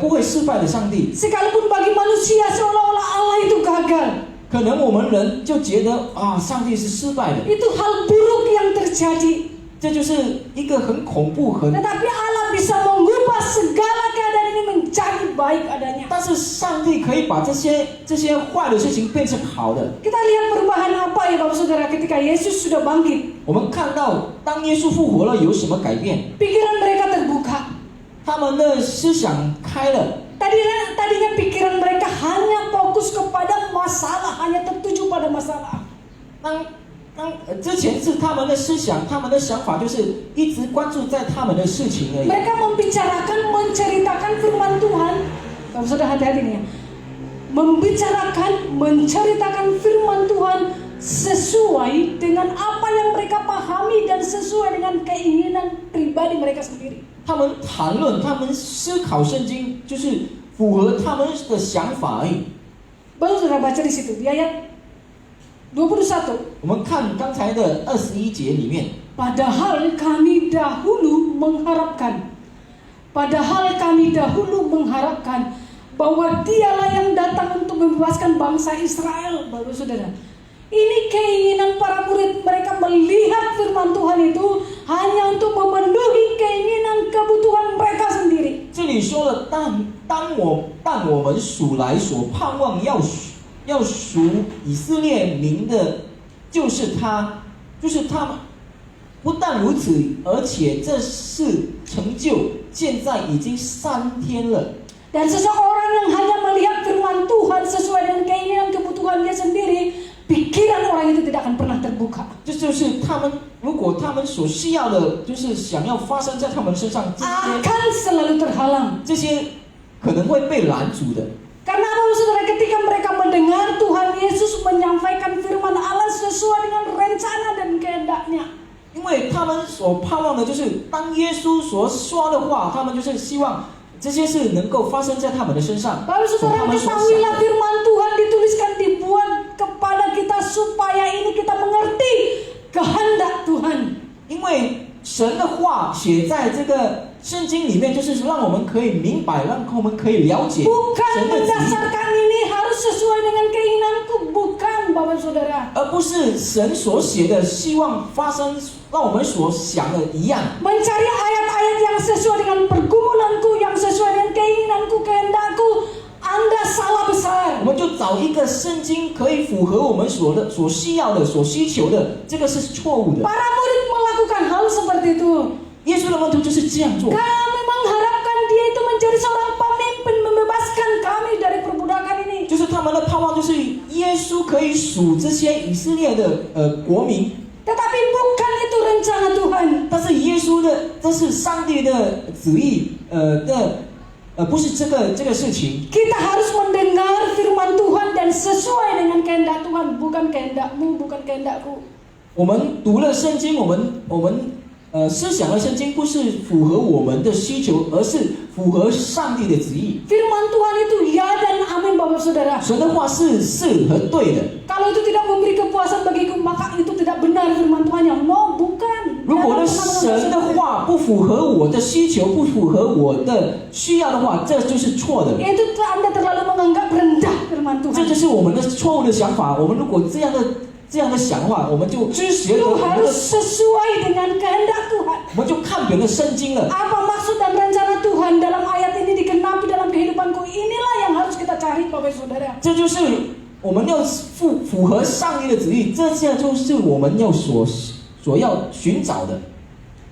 会失败的上帝， Sekalipun bagi manusia seolah-olah Allah itu gagal. 可能我们人就觉得啊，上帝是失败的， Itu hal buruk yang terjadi. 这就是一个很恐怖、很 Tetapi Allah bisa mengubah segala keadaan ini menjadi baik adanya. 但是上帝可以把这些坏的事情变成好的。 Kita lihat perubahan apa ya Bapak Saudara ketika Yesus sudah bangkit. 我们看到，当耶稣复活了，有什么改变？ Pikiran mereka terbuka. 他们的思想开了。 Tadinya pikiran mereka hanya fokus kepada masalah, hanya tertuju pada masalah. 之前是他们的思想，他们的想法就是一直关注在他们的事情而已。 Mereka membicarakan, menceritakan firman Tuhan. Bapak Saudara hati-hati nih ya. Membicarakan, menceritakan firman Tuhan sesuai dengan apa yang mereka pahami dan sesuai dengan keinginan pribadi mereka sendiri. 他们谈论，他们思考圣经，就是符合他们的想法而已。 Baru Saudara baca di situ di ayat 21. 我们看刚才的21节里面， Padahal kami dahulu mengharapkan bahwa dialah yang datang untuk membebaskan bangsa Israel, Bapak Saudara. Ini keinginan para murid, mereka melihat firman Tuhan itu hanya untuk memenuhi keinginan kebutuhan mereka sendiri. 这里说了，但我们属来所盼望要属以色列民的，就是他们。不但如此，而且这事成就，现在已经3天了。 Dan seseorang yang hanya melihat firman Tuhan sesuai dengan keinginan kebutuhan dia sendiri, pikiran orang itu tidak akan pernah terbuka. 这就是他们，如果他们所需要的，就是想要发生在他们身上， Akan selalu terhalang. 这些可能会被拦阻的。 Karena apa Saudara, ketika mereka mendengar Tuhan Yesus menyampaikan firman Allah sesuai dengan rencana dan kehendaknya. 因为他们所盼望的就是当耶稣所说的话，他们就是希望这些事能够发生在他们的身上。 Bapak Saudara, ketahuilah firman Tuhan dituliskan, dibuat kepada kita supaya ini kita mengerti kehendak Tuhan. 因为神神的话写在这个圣经里面，就是让我们可以明白，让我们可以了解 Bukan 神的旨意， berdasarkan ini harus sesuai dengan keinginanku, bukan Bapak Saudara. 而不是神所写的希望发生，让我们所想的一样。 Mencari ayat-ayat yang sesuai dengan pergumulanku, yang sesuai dengan keinginanku, kehendakku, Anda salah besar. 我们就找一个圣经可以符合我们所需要的、所需求的，这个是错误的。 Para murid melakukan hal seperti itu. 耶稣的门徒就是这样做。 Kami mengharapkan dia itu menjadi seorang pemimpin, membebaskan kami dari perbudakan ini. 就是他们的盼望，就是耶稣可以属这些以色列的国民。 Tetapi bukan itu rencana Tuhan. 但是耶稣的，这是上帝的旨意，不是这个事情。 Kita harus mendengar firman Tuhan dan sesuai dengan kehendak Tuhan, bukan kehendakmu, bukan kehendakku. 我们读了圣经，我们思想了圣经，不是符合我们的需求，而是符合上帝的旨意。 Firman Tuhan itu ya dan amin, Bapak Saudara. 神的话是和对的。 Kalau itu tidak memberi kepuasan bagiku, maka itu tidak benar firman Tuhan yang no, bukan. 如果呢神的话不符合我的需求，不符合我的需要的话，这就是错的。 Itu Anda terlalu menganggap rendah firman 这 Tuhan. 就是我们的错误的想法。我们如果这样的想的话，我们就觉得 Justru harus sesuai dengan kehendak Tuhan. 我们就看扁了圣经了。 Apa maksud dan rencana Tuhan dalam ayat ini digenapi dalam kehidupanku? Inilah yang harus kita cari, Bapak Saudara. 这就是我们要符合上帝的旨意，这些就是我们要所要寻找的。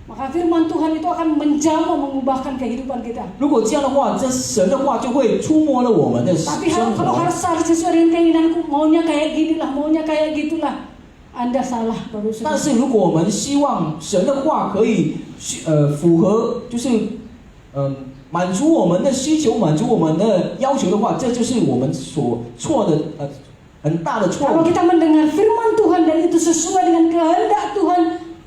Maka firman Tuhan itu akan menjamah mengubahkan kehidupan kita. 如果这样的话，这神的话就会触摸了我们的 Tapi 生 kalau 活。 harus sesuai dengan keinginanku, maunya kayak gini lah, maunya kayak gitulah, Anda salah, Bapak 但 Saudara. 是如果我们希望神的话可以符合，就是满足我们的需求，满足我们的要求的话，这就是我们所错的很大的错 Kalau 误。 kita mendengar firman Tuhan dan itu sesuai dengan kehendak Tuhan,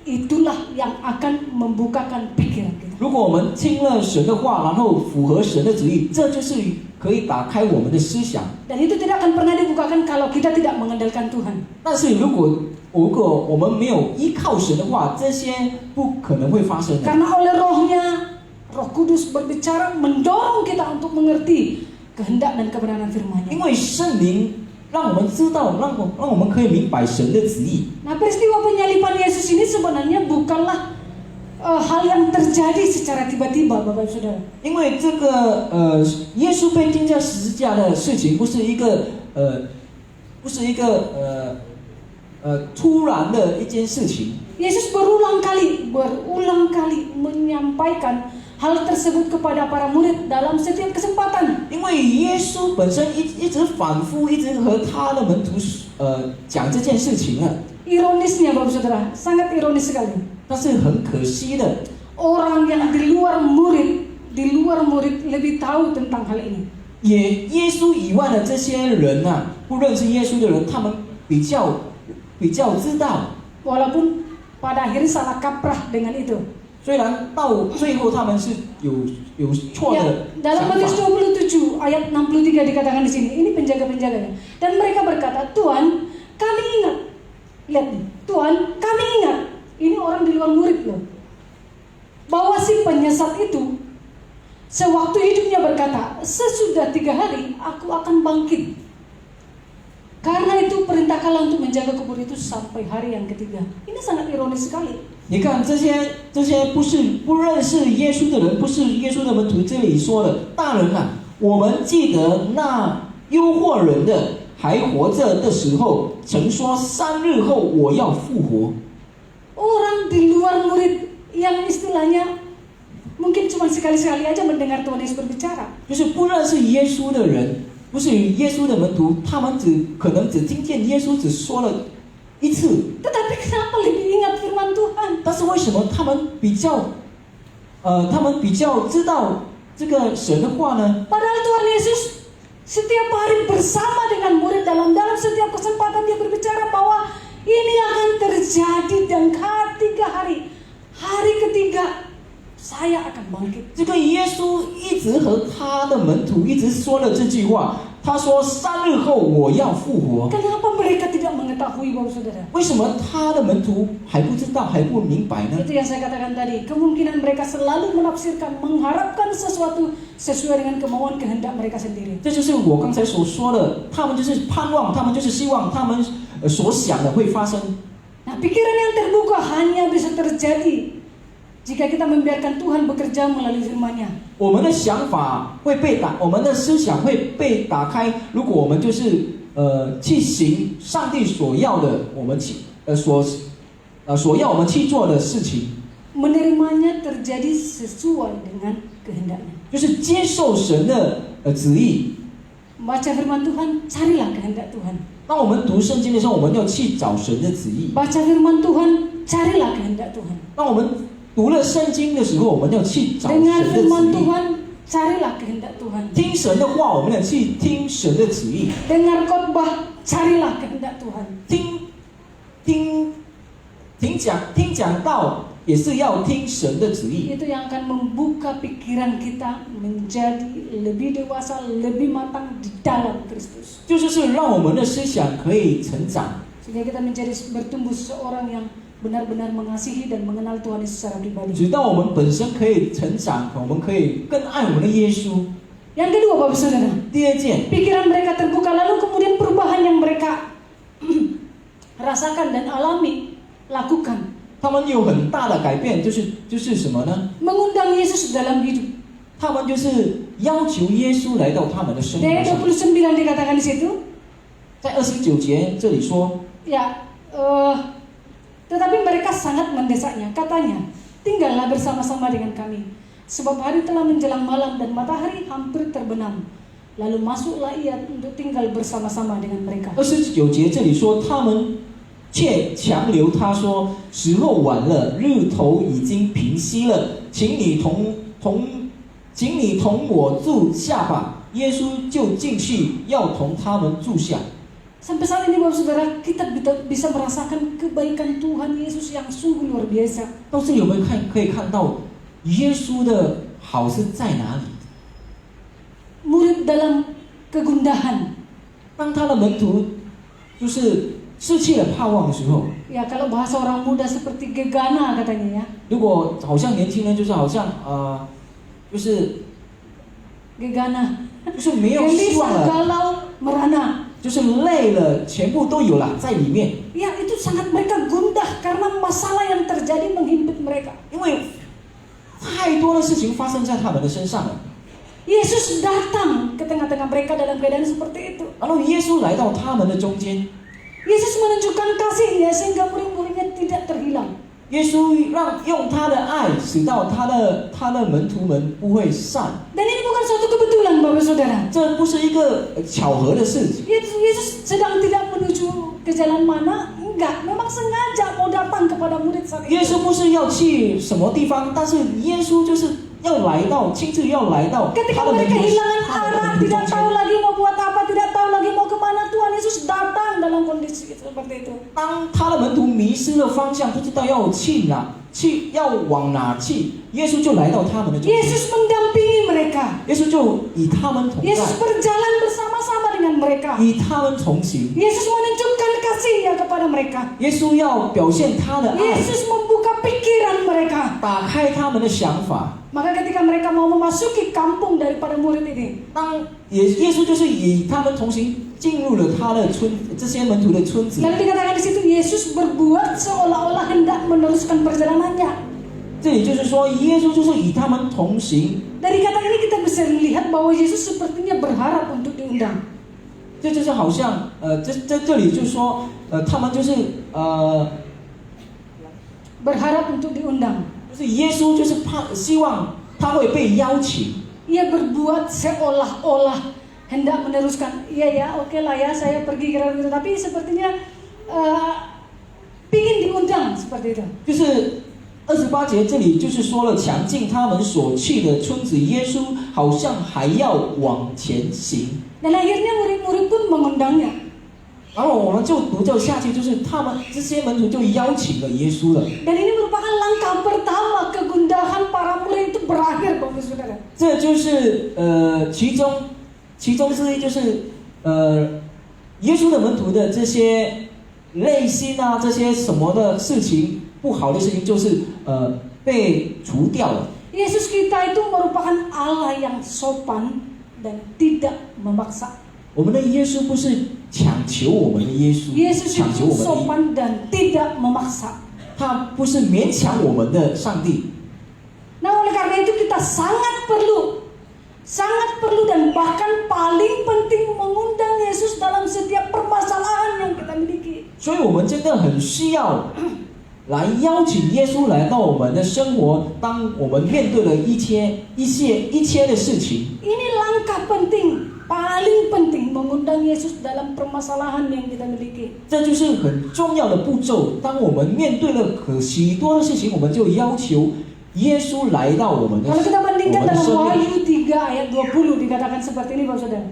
itulah yang akan membukakan pikiran kita. 如果我们听了神的话，然后符合神的旨意，这就是可以打开我们的思想。 Dan itu tidak akan pernah dibukakan kalau kita tidak mengandalkan Tuhan. 但是如果我们没有依靠神的话，这些不可能会发生的。 Karena oleh rohnya, Roh Kudus berbicara mendorong kita untuk mengerti kehendak dan kebenaran firman-Nya. 因为圣灵让我们知道，让我们可以明白神的旨意。 Nah, peristiwa penyaliban Yesus ini sebenarnya bukanlah hal yang terjadi secara tiba-tiba, Bapak Saudara. 因为这个耶稣被钉在十字架的事情，不是一个突然的一件事情。 Yesus berulang kali menyampaikan hal tersebut kepada para murid dalam setiap kesempatan. 因为耶稣本身一直反复一直和他的门徒讲这件事情啊， Ironisnya, Bapak Saudara, sangat ironis sekali. 但是很可惜的， Orang yang di luar murid lebih tahu tentang hal ini. 耶稣以外的这些人啊，不认识耶稣的人，他们比较知道。 Walaupun pada akhirnya salah kaprah dengan itu. 虽然到最后他们是有错 Ya, 的 dalam 想 Matius 法。 27 ayat 63 dikatakan di sini, ini penjaga-penjaganya. Dan mereka berkata, Tuhan, kami ingat. Lihat nih, Tuhan, kami ingat. Ini orang di luar murid loh. Bahwa si penyesat itu sewaktu hidupnya berkata, sesudah 3 hari aku akan bangkit. Karena itu perintahkanlah untuk menjaga kubur itu sampai hari yang ketiga. Ini sangat ironis sekali. 你看这些不认识耶稣的人，不是耶稣的门徒，这里说的大人啊，我们记得那诱惑人的还活着的时候，曾说3日后我要复活。 Orang di luar murid yang istilahnya mungkin cuma sekali-sekali aja mendengar Tuhan Yesus berbicara. 就是不认识耶稣的人，不是耶稣的门徒，他们可能只听见耶稣只说了一次， Tetapi kenapa lebih ingat firman Tuhan? 但是为什么他们比较知道这个神的话呢？ Padahal Tuhan Yesus setiap hari bersama dengan murid dalam setiap kesempatan dia berbicara bahwa ini akan terjadi dan 3 hari. Hari ketiga saya akan bangkit. 这个耶稣一直和他的门徒一直说了这句话，他说3日后我要复活。 Kenapa mereka tidak mengetahui ketahui, Bapak Saudara. 为什么他的门徒还不知道，还不明白呢？ Itu yang saya katakan tadi. Kemungkinan mereka selalu menafsirkan, mengharapkan sesuatu sesuai dengan kemauan kehendak mereka sendiri. 这就是我刚才所说的，他们就是盼望，他们就是希望他们所想的会发生。 Nah, pikiran yang terbuka hanya bisa terjadi jika kita membiarkan Tuhan bekerja melalui firman-Nya. 我们的想法会被打，我们的思想会被打开。如果我们就是去行上帝所要的，我们所要我们去做的事情， Menerimanya terjadi sesuai dengan kehendaknya. 就是接受神的旨意。 Baca firman Tuhan, carilah kehendak Tuhan. 当我们读圣经的时候，我们要去找神的旨意。 Baca firman Tuhan, carilah kehendak Tuhan. 当我们读了圣经的时候，我们要去找神 Dengar 的 firman 旨意。 Tuhan, carilah kehendak Tuhan. 听神的话，我们要去听神的旨意。 Dengar khotbah, carilah kehendak Tuhan. 听讲道，也是要听神的旨意。 Itu yang akan membuka pikiran kita menjadi lebih dewasa, lebih matang di dalam Kristus. 就是让我们的思想可以成长， Sehingga kita menjadi bertumbuh seorang yang benar-benar mengasihi dan mengenal Tuhan Yesus secara pribadi. 直到我们本身可以成长，我们可以更爱我们的耶稣。 Yang kedua, Bapak Saudara, 第二件， pikiran mereka terbuka, lalu kemudian perubahan yang mereka rasakan dan alami, lakukan. 他们有很大的改变，就是什么呢？ Mengundang Yesus dalam hidup. 他们就是要求耶稣来到他们的生活 Dari 上。 29 dikatakan di situ, 在29节这里说， ya, tetapi mereka sangat mendesaknya. Katanya, tinggallah bersama-sama dengan kami, sebab hari telah menjelang malam dan matahari hampir terbenam. Lalu masuklah ia untuk tinggal bersama-sama dengan mereka. 29节这里说，他们却强留他说：“时候晚了，日头已经平息了，请你同我住下吧。”耶稣就进去，要同他们住下。 Sampai saat ini Bapak Saudara, kita bisa merasakan kebaikan Tuhan Yesus yang sungguh luar biasa. 到这里我们可以看到耶稣的好是在哪里？ Murid dalam kegundahan. 当他的门徒就是失去了盼望的时候， Ya, kalau bahasa orang muda seperti gegana katanya ya. 如果好像年轻人就是好像就是 Gegana. 就是没有希望 Gelisah, 了， galau, merana. 就是累了，全部都有了在里面。 Ya, itu sangat mereka gundah karena masalah yang terjadi menghimpit mereka. 因为太多的事情发生在他们的身上了。 Yesus datang ke tengah-tengah mereka dalam keadaan seperti itu. 然后耶稣来到他们的中间， Yesus menunjukkan kasih-Nya sehingga murid-muridnya tidak terhilang. 耶稣用他的爱，使到他的门徒们不会散。 Dan ini bukan suatu kebetulan, Bapak Saudara. 这不是一个巧合的事情。 Yesus sedang tidak menuju ke jalan mana? Enggak, memang sengaja mau datang kepada murid saat 耶 itu. 稣不是要去什么地方，但是耶稣就是要来到，亲自要来到 Ketika 他的门 mereka 徒 kehilangan 他的 arah, 门徒中 tidak tahu 间。 lagi mau buat apa, tidak tahu lagi mau kemana, Tuhan Yesus datang dalam kondisi seperti itu. 当他的门徒迷失了方向，不知道要去哪，要往哪去，耶稣就来到他们的中间。 Yesus mendampingi mereka. 耶稣就与他们同 Yesus 在， berjalan bersama-sama dengan mereka. 与他们同行。 Yesus menunjukkan kasih-Nya kepada mereka. 耶稣要表现他的爱， Yesus membuka pikiran mereka. 打开他们的想法。 Maka ketika mereka mau memasuki kampung daripada murid ini, 当耶稣就是与他们同行，进入了他的村，这些门徒的村子。 lalu dikatakan di situ Yesus berbuat seolah-olah hendak meneruskan perjalanannya. 这里就是说，耶稣就是与他们同行。 Dari kata ini kita bisa melihat bahwa Yesus sepertinya berharap untuk diundang. 这就是好像这里就说他们就是Berharap untuk diundang. 就是耶稣就是希望他会被邀请。 Ia berbuat seolah-olah hendak meneruskan. Iya ya, oke lah ya, saya pergi kira gitu. Tapi sepertinya pingin diundang seperti itu. 就是28节这里就是说了，强进他们所去的村子，耶稣好像还要往前行。 Dan akhirnya murid-murid pun mengundangnya. 然后我们就读就下去，就是他们这些门徒就邀请了耶稣了。 Dan ini merupakan langkah pertama kegundahan para murid itu berakhir, Bapak Saudara. 这就是其中之一，就是耶稣的门徒的这些内心啊这些什么的事情，不好的事情就是被除掉了。 Yesus kita itu merupakan Allah yang sopan dan tidak memaksa. 我们的耶稣不是强求我们的耶稣， Yesus 强求 itu 我们的， sopan dan tidak memaksa. 他不是勉强我们的上帝。 Nah, oleh karena itu kita sangat perlu dan bahkan paling penting mengundang Yesus dalam setiap permasalahan yang kita miliki. 所以我们真的很需要来邀请耶稣来到我们的生活，当我们面对了一切的事情。 Ini langkah penting, paling penting mengundang Yesus dalam permasalahan yang kita miliki. 这就是很重要的步骤。当我们面对了许多的事情，我们就要求耶稣来到我们的 Kalau kita 我们 bandingkan 的 dalam 生命。 Wahyu 3 ayat 20 dikatakan seperti ini Bapak Saudara.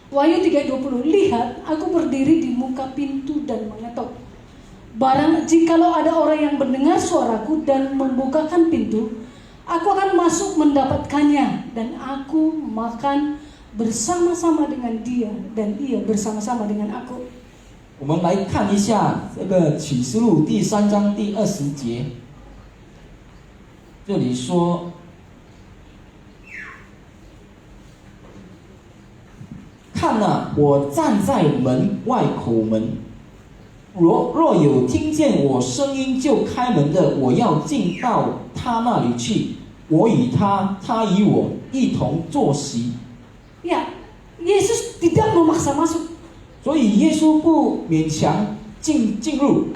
Wahyu 3 ayat 20, lihat aku berdiri di muka pintu dan mengetok. Barang jikalau ada orang yang mendengar suaraku dan membukakan pintu, aku akan masuk mendapatkannya dan aku makan bersama-sama dengan dia dan ia bersama-sama dengan aku. 我们来看一下这个启示录第3章第20节，这里说。 看哪，我站在门外口门，若有听见我声音就开门的，我要进到他那里去，我与他，他与我一同坐席。 Ya, Yesus tidak memaksa masuk. 所以耶稣不勉强进入，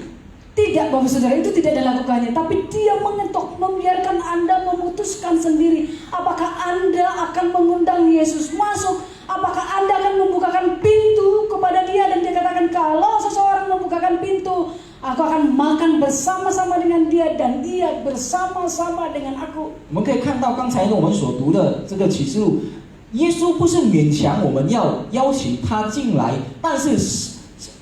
Tidak Bapak Saudara, itu tidak dilakukannya. Tapi dia mengetok, membiarkan Anda memutuskan sendiri. Apakah Anda akan mengundang Yesus masuk? Apakah Anda akan membukakan pintu kepada dia? Dan dia katakan, kalau seseorang membukakan pintu, aku akan makan bersama-sama dengan dia dan dia bersama-sama dengan aku. 我们可以看到刚才我们所读的这个启示录，耶稣不是勉强我们要邀请他进来，但是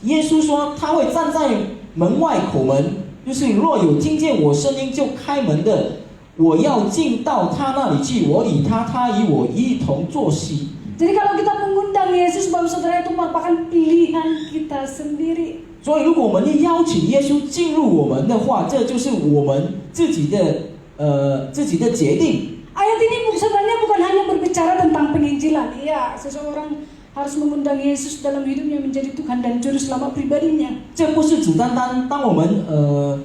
耶稣说他会站在门外口门，就是若有听见我声音就开门的，我要进到他那里去，我与他，他与我一同坐席。 Jadi kalau kita mengundang Yesus, Bapak Saudara, itu merupakan pilihan kita sendiri. 所以如果我们要邀请耶稣进入我们的话，这就是我们自己的决定。 Ayat ini sebenarnya bukan hanya berbicara tentang penginjilan. Iya, seseorang harus mengundang Yesus dalam hidupnya menjadi Tuhan dan Juru Selamat pribadinya. 这不是只单单当我们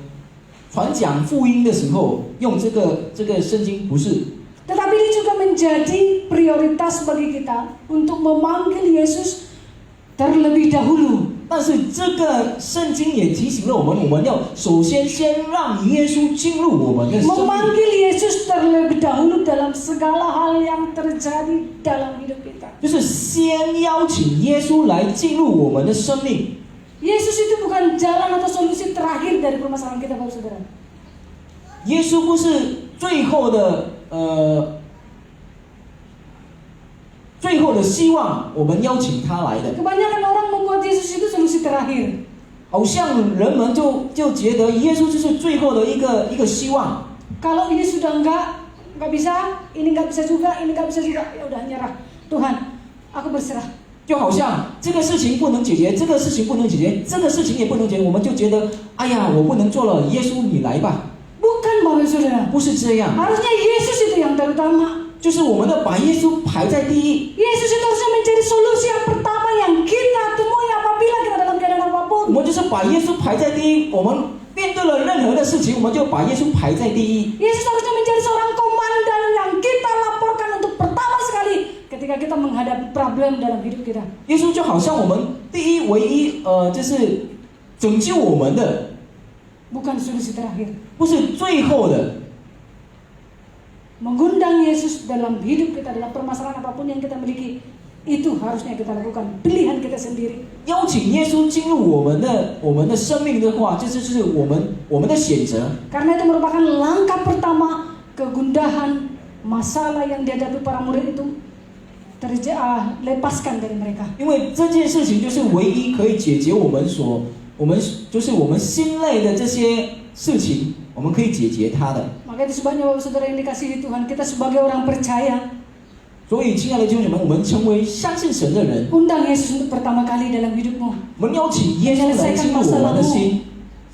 传讲福音的时候用这个圣经，不是。 Tetapi ini juga menjadi prioritas bagi kita untuk memanggil Yesus terlebih dahulu. 但是这个圣经也提醒了我们，我们要首先让耶稣进入我们的生命。 Memanggil Yesus terlebih dahulu dalam segala hal yang terjadi dalam hidup kita. 就是先邀请耶稣来进入我们的生命。 Yesus itu bukan jalan atau solusi terakhir dari permasalahan kita, Bapak Saudara. 耶稣不是最后的希望，我们邀请他来的。 Kebanyakan orang membuat Yesus itu solusi terakhir. 好像人们就觉得耶稣就是最后的一个希望。 Kalau ini sudah nggak bisa, ini nggak bisa juga, ini nggak bisa juga, ya udah nyerah. Tuhan, aku berserah. 就好像这个事情不能解决，这个事情不能解决，这个事情也不能解决，我们就觉得，哎呀，我不能做了，耶稣你来吧。 Bukan Bapak Saudara. 不是这样， Harusnya Yesus itu yang terutama. 就是我们要把耶稣排在第一。 Yesus itu harusnya menjadi solusi yang pertama yang kita temui apabila kita dalam keadaan 我 apapun. 们就是把耶稣排在第一，我们面对了任何的事情，我们就把耶稣排在第一。 Yesus harusnya menjadi seorang komandan yang kita laporkan untuk pertama sekali ketika kita menghadapi problem dalam hidup kita. 耶稣就好像我们第一唯一就是拯救我们的， Bukan solusi terakhir. 不是最后的。 Mengundang Yesus dalam hidup kita, dalam permasalahan apapun yang kita miliki, itu harusnya kita lakukan. Pilihan kita sendiri. 邀请耶稣进入我们的生命的话，这就是我们的选择。 Karena itu merupakan langkah pertama kegundahan masalah yang dihadapi para murid itu lepaskan dari mereka. 因为这件事情就是唯一可以解决我们心累的这些事情，我们可以解决它的。 Maka itu sebabnya Bapak Saudara yang dikasihi Tuhan, kita sebagai orang percaya, 所以，亲爱的弟兄姐妹，我们成为相信神的人， undang Yesus untuk pertama kali dalam hidupmu, 我们邀请耶稣来进入我们的心，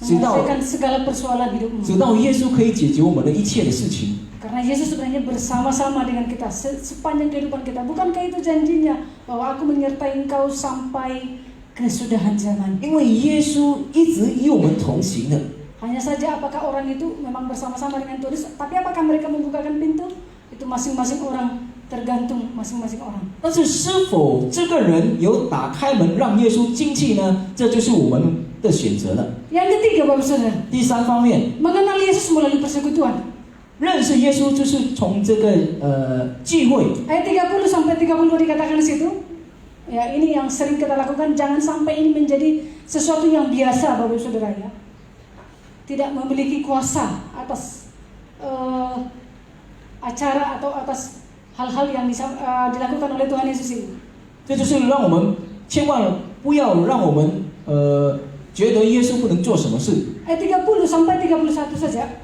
直到 menyelesaikan segala persoalan hidupmu. 耶稣可以解决我们的一切的事情。 Karena Yesus sebenarnya bersama-sama dengan kita sepanjang kehidupan kita. Bukankah itu janjinya bahwa aku menyertai engkau sampai kesudahan zaman? 因为耶稣一直与我们同行的。 Hanya saja apakah orang itu memang bersama-sama dengan Tuhan, tapi apakah mereka membukakan pintu? Itu masing-masing orang, tergantung masing-masing orang. 但是是否这个人有打开门让耶稣进去呢？这就是我们的选择了。 Yang ketiga, Bapak Saudara, 第三方面， mengenal Yesus melalui persekutuan. 认识耶稣就是从这个聚会。 Ayat 30 sampai 32 dikatakan di situ. Ya, ini yang sering kita lakukan, jangan sampai ini menjadi sesuatu yang biasa, Bapak Saudara ya. Tidak memiliki kuasa atas acara atau atas hal-hal yang dilakukan oleh Tuhan Yesus ini. 这就是让我们千万不要让我们觉得耶稣不能做什么事。 Ayat 30 sampai 31 saja.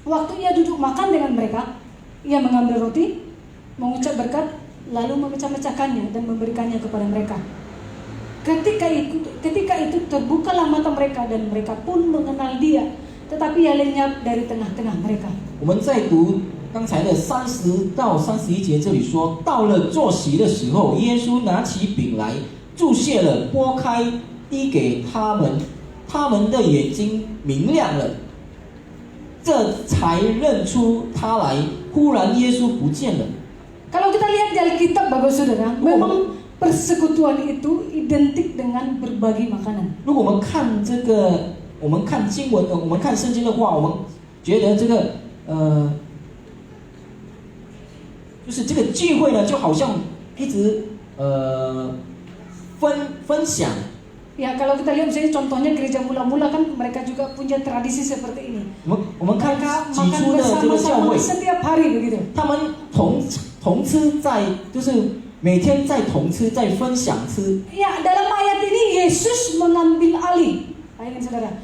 Waktu ia duduk makan dengan mereka, ia mengambil roti, mengucap berkat, lalu memecah-mecahkannya dan memberikannya kepada mereka. Ketika itu terbukalah mata mereka dan mereka pun mengenal dia, tetapi ia lenyap dari tengah-tengah mereka. 我们在读刚才的30到31节，这里说，到了坐席的时候，耶稣拿起饼来，注谢了，拨开，递给他们，他们的眼睛明亮了，这才认出他来。忽然耶稣不见了。 Kalau kita lihat di Alkitab, Bapak Saudara, memang persekutuan itu identik dengan berbagi makanan. 如果我们看这个，我们看经文，我们看圣经的话，我们觉得这个就是这个聚会呢，就好像一直分享。 Ya, kalau kita lihat misalnya contohnya gereja mula-mula kan mereka juga punya tradisi seperti ini. 我们看 Mereka 起 makan 初的这个教 bersama-sama 会， setiap hari begitu. 他们同吃在，就是每天在同吃，在分享吃。 Ya, dalam ayat ini Yesus mengambil alih. Bayangin saudara.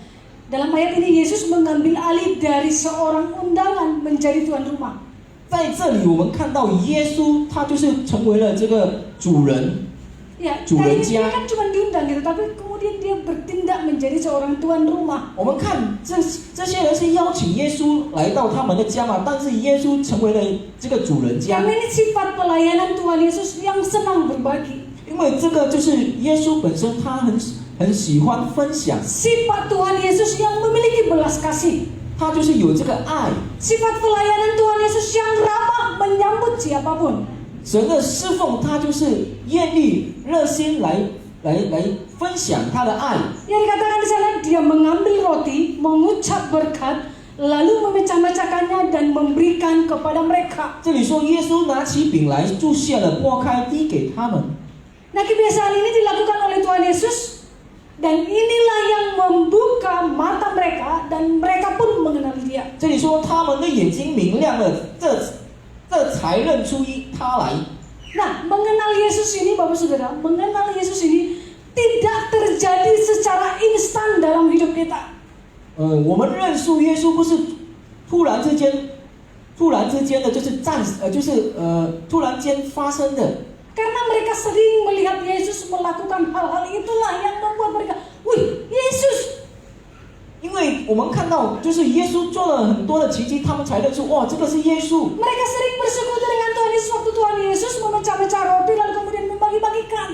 Dalam ayat ini Yesus mengambil alih dari seorang undangan menjadi tuan rumah. 在这里我们看到耶稣，他就是成为了这个主人。 Ya, Jualan tadinya dia jam. kan cuma diundang gitu, tapi kemudian dia bertindak menjadi seorang tuan rumah. 我们看这些人是邀请耶稣来到他们的家嘛，但是耶稣成为了这个主人家。 Karena ini sifat pelayanan Tuhan Yesus yang senang berbagi. 因为这个就是耶稣本身，他很喜欢分享， Sifat Tuhan Yesus yang memiliki belas kasih. 他就是有这个爱。 Sifat pelayanan Tuhan Yesus yang ramah menyambut siapapun. 神的侍奉，他就是愿意热心来分享他的爱。 Yang dikatakan di sana, dia mengambil roti, mengucap berkat, lalu memecah-mecahkannya dan memberikan kepada mereka. 这里说耶稣拿起饼来，注谢了，拨开，递给他们。 Nah, kebiasaan ini dilakukan oleh Tuhan Yesus, dan inilah yang membuka mata mereka dan mereka pun mengenal dia. 这里说他们的眼睛明亮了，这才认出他来。 Nah, mengenal Yesus ini, Bapak Saudara, mengenal Yesus ini tidak terjadi secara instan dalam hidup kita. 我们认识耶稣不是突然之间的，就是突然间发生的。 Karena mereka sering melihat Yesus melakukan hal-hal itulah yang membuat mereka, wih, Yesus. 因为我们看到，就是耶稣做了很多的奇迹，他们才认出，哇，这个是耶稣。 Mereka sering bersekutu dengan Tuhan Yesus waktu Tuhan Yesus memecah-mecah roti lalu kemudian membagi-bagikan.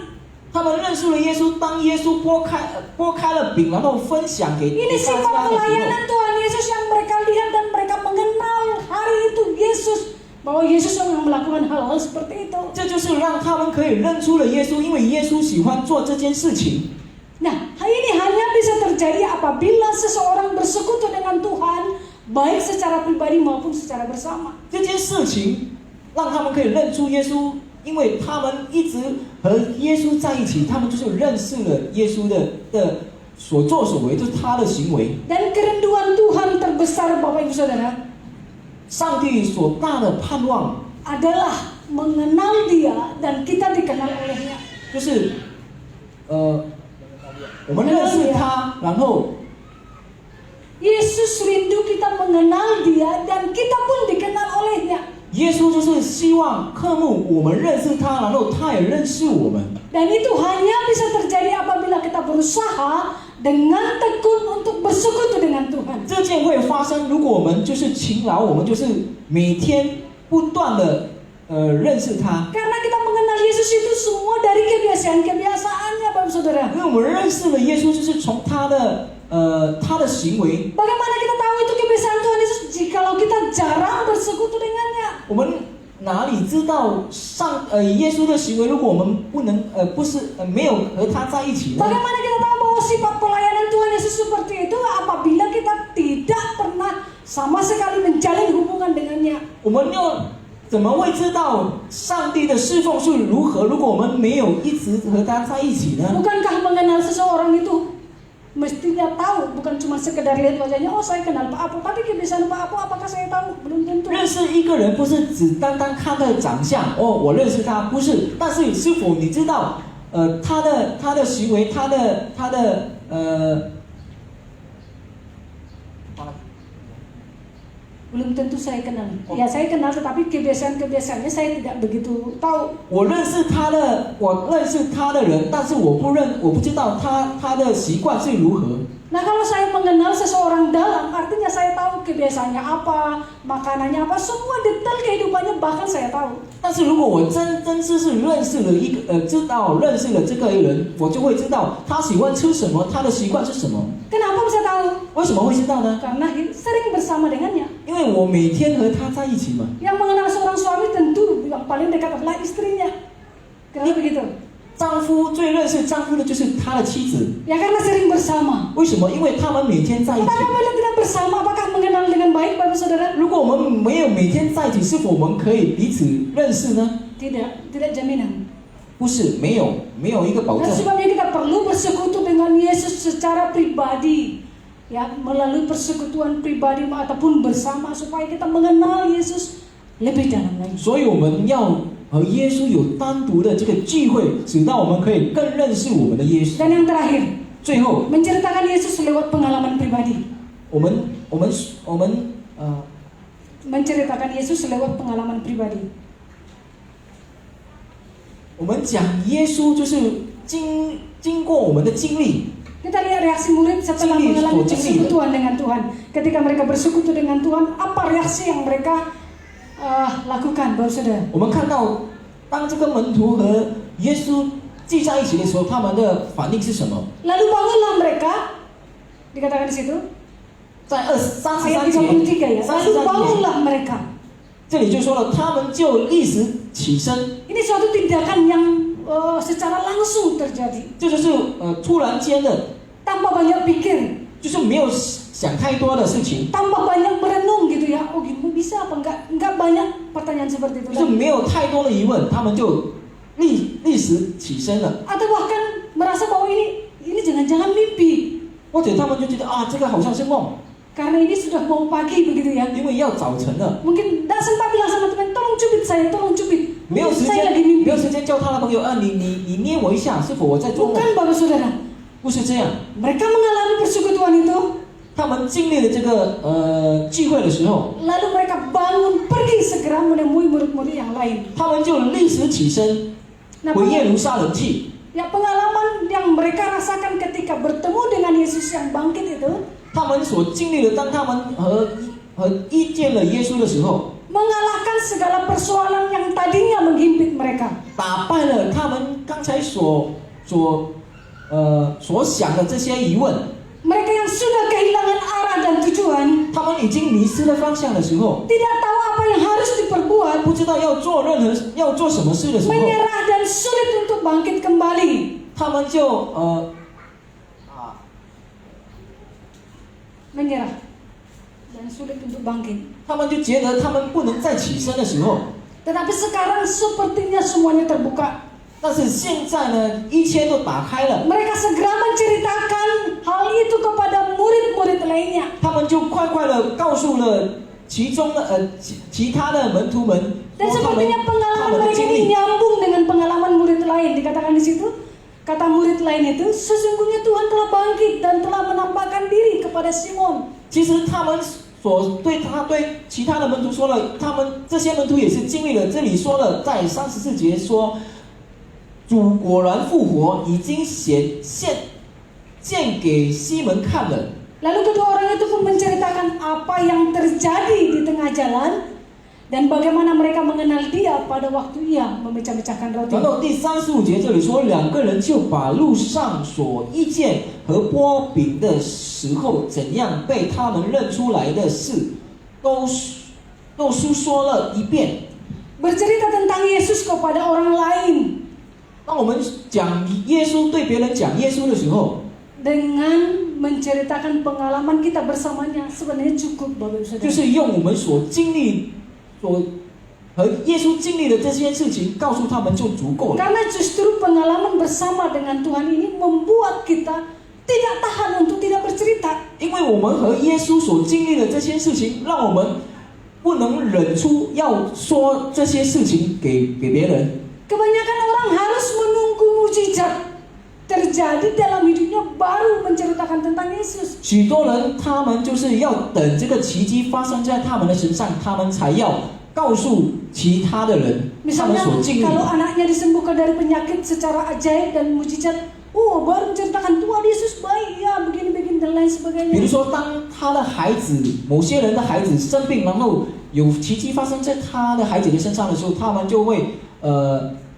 他们认识了耶稣，当耶稣拨开了饼，然后分享给 Ini 大 sifat 家的时候， pelayanan Tuhan Yesus yang mereka lihat dan mereka mengenal hari itu Yesus, bahwa Yesus yang melakukan hal-hal seperti itu. 这就是让他们可以认出了耶稣，因为耶稣喜欢做这件事情。 Nah, ini hanya bisa terjadi apabila seseorang bersekutu dengan Tuhan, baik secara pribadi maupun secara bersama. 这件事情让他们可以认出耶稣，因为他们一直和耶稣在一起，他们就是认识了耶稣的所作所为，就是他的行为。 Dan kerinduan Tuhan terbesar, Bapak Ibu Saudara, 上帝所大的盼望 adalah mengenal Dia dan kita dikenal olehnya. 就是我们认识他，然后 Yesus rindu kita mengenal Dia dan kita pun dikenal olehnya. 耶稣就是希望渴慕我们认识他，然后他也认识我们。 Dan itu hanya bisa terjadi apabila kita berusaha dengan tekun untuk bersekutu dengan Tuhan. 这件会发生，如果我们就是勤劳，我们就是每天不断的认识他。 Karena kita mengenal Yesus itu semua dari kebiasaan-kebiasaannya, Bapak Saudara. 因为我们认识了耶稣，就是从他的行为。 Bagaimana kita tahu itu kebiasaan Tuhan Yesus jikalau kita jarang bersekutu dengannya? 我们哪里知道耶稣的行为？如果我们没有和他在一起呢？ Bagaimana kita tahu bahwa sifat pelayanan Tuhan Yesus seperti itu apabila kita tidak pernah sama sekali menjalin hubungan dengannya? 我们又怎么会知道上帝的侍奉是如何？如果我们没有一直和他在一起呢？ Bukankah mengenal seseorang itu mestinya tahu, bukan cuma sekedar lihat wajahnya, oh saya kenal Pak Apo, tapi kebiasaan Pak Apo apakah saya tahu? Belum tentu. 认识一个人不是只单单看他的长相，哦，我认识他，不是，但是是否你知道，他的行为，他的Belum tentu saya kenal. Ya saya kenal, tetapi kebiasaan-kebiasaannya saya tidak begitu tahu. 我认识他的人，但是我不知道他的习惯是如何。 Nah kalau saya mengenal seseorang dalam, artinya saya tahu kebiasaannya apa, makanannya apa, semua detail kehidupannya bahkan saya tahu. 但是如果我真是认识了这个人，我就会知道他喜欢吃什么，他的习惯是什么。 Kenapa bisa tahu? 为什么会知道呢？ Karena sering bersama dengannya. 因为我每天和他在一起嘛。 Yang mengenal seorang suami tentu yang paling dekat adalah istrinya. Kenapa begitu? 丈夫最认识丈夫的就是他的妻子。 Ya karena sering bersama. 为什么？因为他们每天在一起。 Tapi apabila tidak bersama, apakah mengenal dengan baik, Bapak Saudara? 如果我们没有每天在一起，是否我们可以彼此认识呢？ Tidak jaminan. 不是，没有一个保证 Dan。sebabnya kita perlu bersekutu dengan Yesus secara pribadi, ya melalui persekutuan pribadi ataupun bersama supaya kita mengenal Yesus lebih dalam lagi. 所以我们要和耶稣有单独的这个聚会，使到我们可以更认识我们的耶稣。 Dan yang terakhir, 最后， menceritakan Yesus lewat pengalaman pribadi. 我们menceritakan Yesus lewat pengalaman pribadi. 我们讲耶稣就是经过我们的经历。 Kita lihat reaksi murid setelah mengalami persekutuan dengan Tuhan. Ketika mereka bersekutu dengan Tuhan, apa reaksi yang mereka lakukan, Bapak Saudara? 我们看到，当这个门徒和耶稣聚在一起的时候，他们的反应是什么？ Lalu bangunlah mereka, dikatakan di situ, 在33 ayat 节 33 ya. Lalu 33节， bangunlah mereka. 这里就说了，他们就立时起身。 Ini suatu tindakan yang secara langsung terjadi, 这就是突然间的， tanpa banyak pikir, 就是没有想太多的事情， tanpa banyak merenung gitu ya. Oh gini bisa apa enggak banyak pertanyaan seperti itu 就是 kan? 没有太多的疑问，他们就立时起身了， Atau bahkan merasa bahwa ini jangan-jangan mimpi, 或者他们就觉得啊，这个好像是梦， karena ini sudah mau pagi begitu ya. 因为要早晨了， Mungkin tidak sempat bilang sama teman, tolong cubit saya, tolong cubit. 没有时 Saya 间 lagi mimpi. 没有时间叫他的朋友啊，你捏我一下，是否我在做梦？ Bukan, Bapak Saudara. 不是这样， Mereka mengalami persekutuan itu, 他们经历了这个聚会的时候， lalu mereka bangun pergi segera menemui murid-murid yang lain. 他们就立时起身 Nah, 回耶路撒冷去。 ya pengalaman yang mereka rasakan ketika bertemu dengan Yesus yang bangkit itu, 他们所经历的，当他们遇见了耶稣的时候， mengalahkan segala persoalan yang tadinya menghimpit mereka. 打败了他们刚才所想的这些疑问。 Mereka yang sudah kehilangan arah dan tujuan, 他们已经迷失了方向的时候， tidak tahu apa yang harus diperbuat, 不知道要做什么事的时候， menyerah dan sulit untuk bangkit kembali. 他们就Menyerah dan sulit untuk bangkit. 他们就觉得他们不能再起身的时候， Tetapi sekarang sepertinya semuanya terbuka. 但是现在呢，一切都打开了， Mereka segera menceritakan hal itu kepada murid-murid lainnya. 他们就快的告诉了其他的门徒们， Dan 说他们 sepertinya pengalaman 的 mereka 经 ini 历。 nyambung dengan pengalaman murid lain. Dikatakan di situ, kata murid lain itu, sesungguhnya Tuhan telah bangkit dan telah menampakkan diri kepada Simon. 其实他们对其他的门徒说了，他们这些门徒也是经历了。这里说了，在34节说，主果然复活，已经见给西门看了。 Lalu kedua orang itu pun menceritakan apa yang terjadi di tengah jalan dan bagaimana mereka mengenal dia pada waktu ia memecah-mecahkan roti. 然后第35节这里说，两个人就把路上所遇见和剥饼的时候怎样被他们认出来的事，都述说了一遍。 Bercerita tentang Yesus kepada orang lain 当我们讲耶稣，对别人讲耶稣的时候， dengan menceritakan pengalaman kita bersamanya sebenarnya cukup, Bapak Ibu 就 Saudara. 是用我们所经历、和耶稣经历的这些事情，告诉他们就足够了。 Karena justru pengalaman bersama dengan Tuhan ini membuat kita tidak tahan untuk tidak bercerita. 因为我们和耶稣所经历的这些事情，让我们不能忍出要说这些事情给别人。 Kebanyakan orang harus menunggu mujizat terjadi dalam hidupnya baru menceritakan tentang Yesus. 许多人他们就是要等这个奇迹发生在他们的身上，他们才要告诉其他的人他们 Misalnya 所经历 kalau 的。 anaknya disembuhkan dari penyakit secara ajaib dan mujizat, baru menceritakan Tuhan Yesus baik ya begini-begini dan lain 比如 sebagainya. 说，当他的孩子，某些人的孩子生病，然后有奇迹发生在他的孩子的身上的时候，他们就会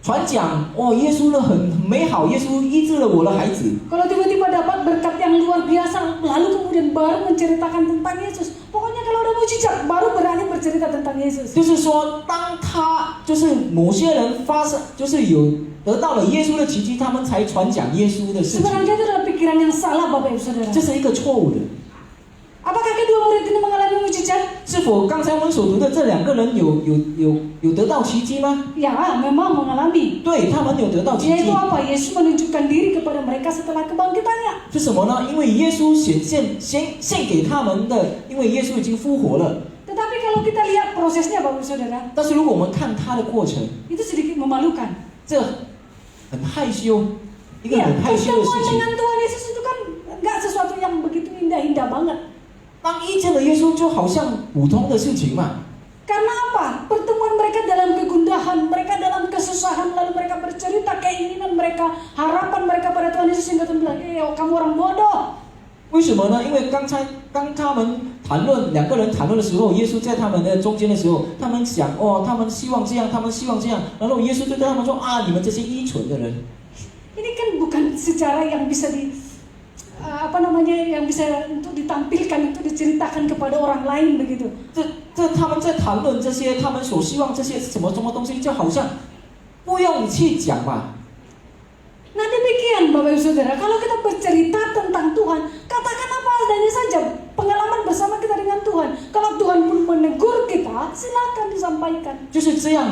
传讲耶稣呢很美好，耶稣医治了我的孩子。 Kalau tiba-tiba dapat berkat yang luar biasa, lalu kemudian baru menceritakan tentang Yesus. Pokoknya kalau ada mujizat, baru berani bercerita tentang Yesus. 就是说，当他就是某些人发生，就是有得到了耶稣的奇迹，他们才传讲耶稣的事情， Sebenarnya itu adalah pikiran yang salah, Bapak Ibu Saudara. 这是一个错误的。 Apakah kedua murid ini mengalami mujizat? 是否刚才我们所读的这两个人有得到奇迹吗？ Ya, memang mengalami. 对，他们有得到奇迹 Yaitu。apa? Yesus menunjukkan diri kepada mereka setelah kebangkitannya. 是什么呢？因为耶稣献给他们的，因为耶稣已经复活了。 Tetapi kalau kita lihat prosesnya, Bapak Ibu Saudara, 但是如果我们看他的过程， itu sedikit memalukan. 这很害羞，一个 Ya, 很害羞的事 pertemuan 情。 dengan Tuhan Yesus itu kan nggak sesuatu yang begitu indah-indah banget. 当遇见了耶稣，就好像普通的事情嘛。 Karena apa? Pertemuan mereka dalam kegundahan, mereka dalam kesusahan, lalu mereka bercerita keinginan mereka, harapan mereka pada Tuhan Yesus, sehingga Tuhan bilang, kamu orang bodoh. 为什么呢？因为刚他们两个人谈论的时候，耶稣在他们的中间的时候，他们想他们希望这样，他们希望这样，然后耶稣就对他们说你们这些愚蠢的人。 Ini kan bukan secara yang bisa yang bisa untuk ditampilkan, untuk diceritakan kepada orang lain begitu. 他们在谈论这些，他们所希望这些什么东西，就好像不用去讲吧。 Nah demikian Bapak Ibu Saudara, kalau kita bercerita tentang Tuhan, katakan apa adanya saja, pengalaman bersama kita dengan Tuhan. Kalau Tuhan pun menegur kita, silakan disampaikan. 就是这样，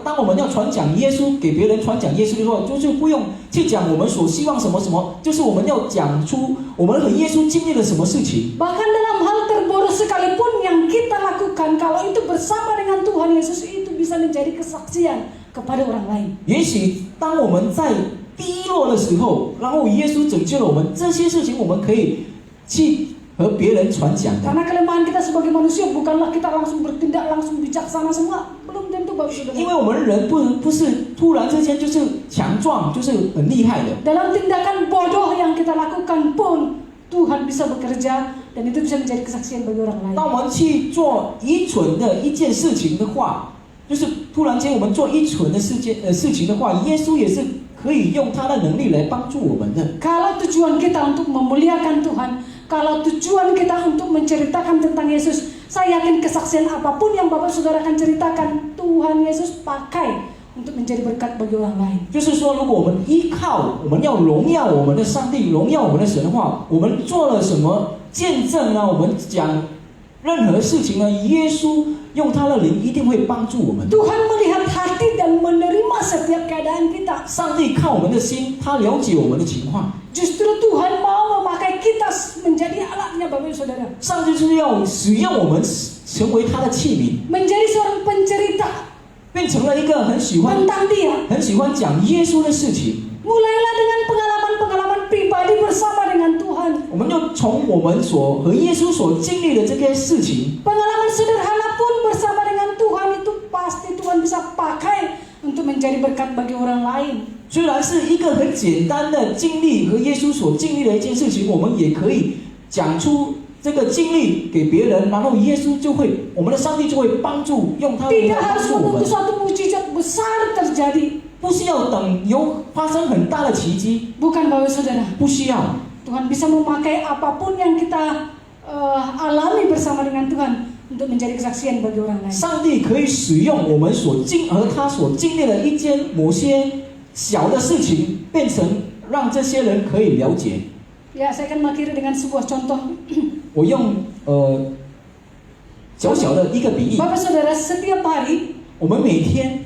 当我们要传讲耶稣，给别人传讲耶稣的时候，就是不用去讲我们所希望什么，就是我们要讲出我们和耶稣经历了什么事情。 Bahkan dalam hal terbodoh sekalipun yang kita lakukan, kalau itu bersama dengan Tuhan Yesus, itu bisa menjadi kesaksian kepada orang lain. 也许当我们在低落的时候，然后耶稣拯救了我们，这些事情我们可以去和别人传讲的。 Karena kelemahan kita sebagai manusia bukanlah kita langsung bertindak langsung bijaksana semua, belum tentu Bapak Saudara. 因为我们人不是突然之间就是强壮，就是很厉害的。 Dalam tindakan bodoh yang kita lakukan pun Tuhan bisa bekerja dan itu bisa menjadi kesaksian bagi orang lain. 当我们去做愚蠢的一件事情的话，就是突然间我们做愚蠢的事情的话，耶稣也是可以用他的能力来帮助我们的。 Kalau tujuan kita untuk memuliakan Tuhan, kalau tujuan kita untuk menceritakan tentang Yesus, saya yakin kesaksian apapun yang Bapak Saudara akan ceritakan, Tuhan Yesus pakai untuk menjadi berkat bagi orang lain. 就是说，如果我们依靠，我们要荣耀我们的上帝，荣耀我们的神的话，我们做了什么见证呢？我们讲任何事情呢，耶稣用他的灵一定会帮助我们。 Tuhan melihat hati dan menerima setiap keadaan kita. 上帝看我们的心，他了解我们的情况。 Justru Tuhan mau memakai kita menjadi alatnya Bapak Ibu Saudara. 上帝就是要使用我们成为他的器皿， Menjadi seorang pencerita 变成了一个很喜欢 tentang Dia. 讲耶稣的事情。 Mulailah dengan pengalaman-pengalaman pribadi bersama dengan Tuhan. 我们就从我们和耶稣所经历的这些事情， Pengalaman sederhana pun bersama dengan Tuhan itu pasti Tuhan bisa pakai untuk menjadi berkat bagi orang lain. 虽然是一个很简单的经历和耶稣所经历的一件事情，我们也可以讲出这个经历给别人，然后耶稣就会，我们的上帝就会帮助用他的灵 Tidak 来帮 harus 助我们 menunggu，suatu mujizat besar terjadi. 不是要等发生很大的奇迹， Bukan Bapak Saudara. 不需要。 Tuhan bisa memakai apapun yang kita alami bersama dengan Tuhan untuk menjadi kesaksian bagi orang lain. 上帝可以使用我们他所经历的某些小的事情，变成让这些人可以了解。 Ya, saya akan mengakhiri dengan sebuah contoh. 我用小小的一个比喻， Bapak Saudara, setiap hari 我们每天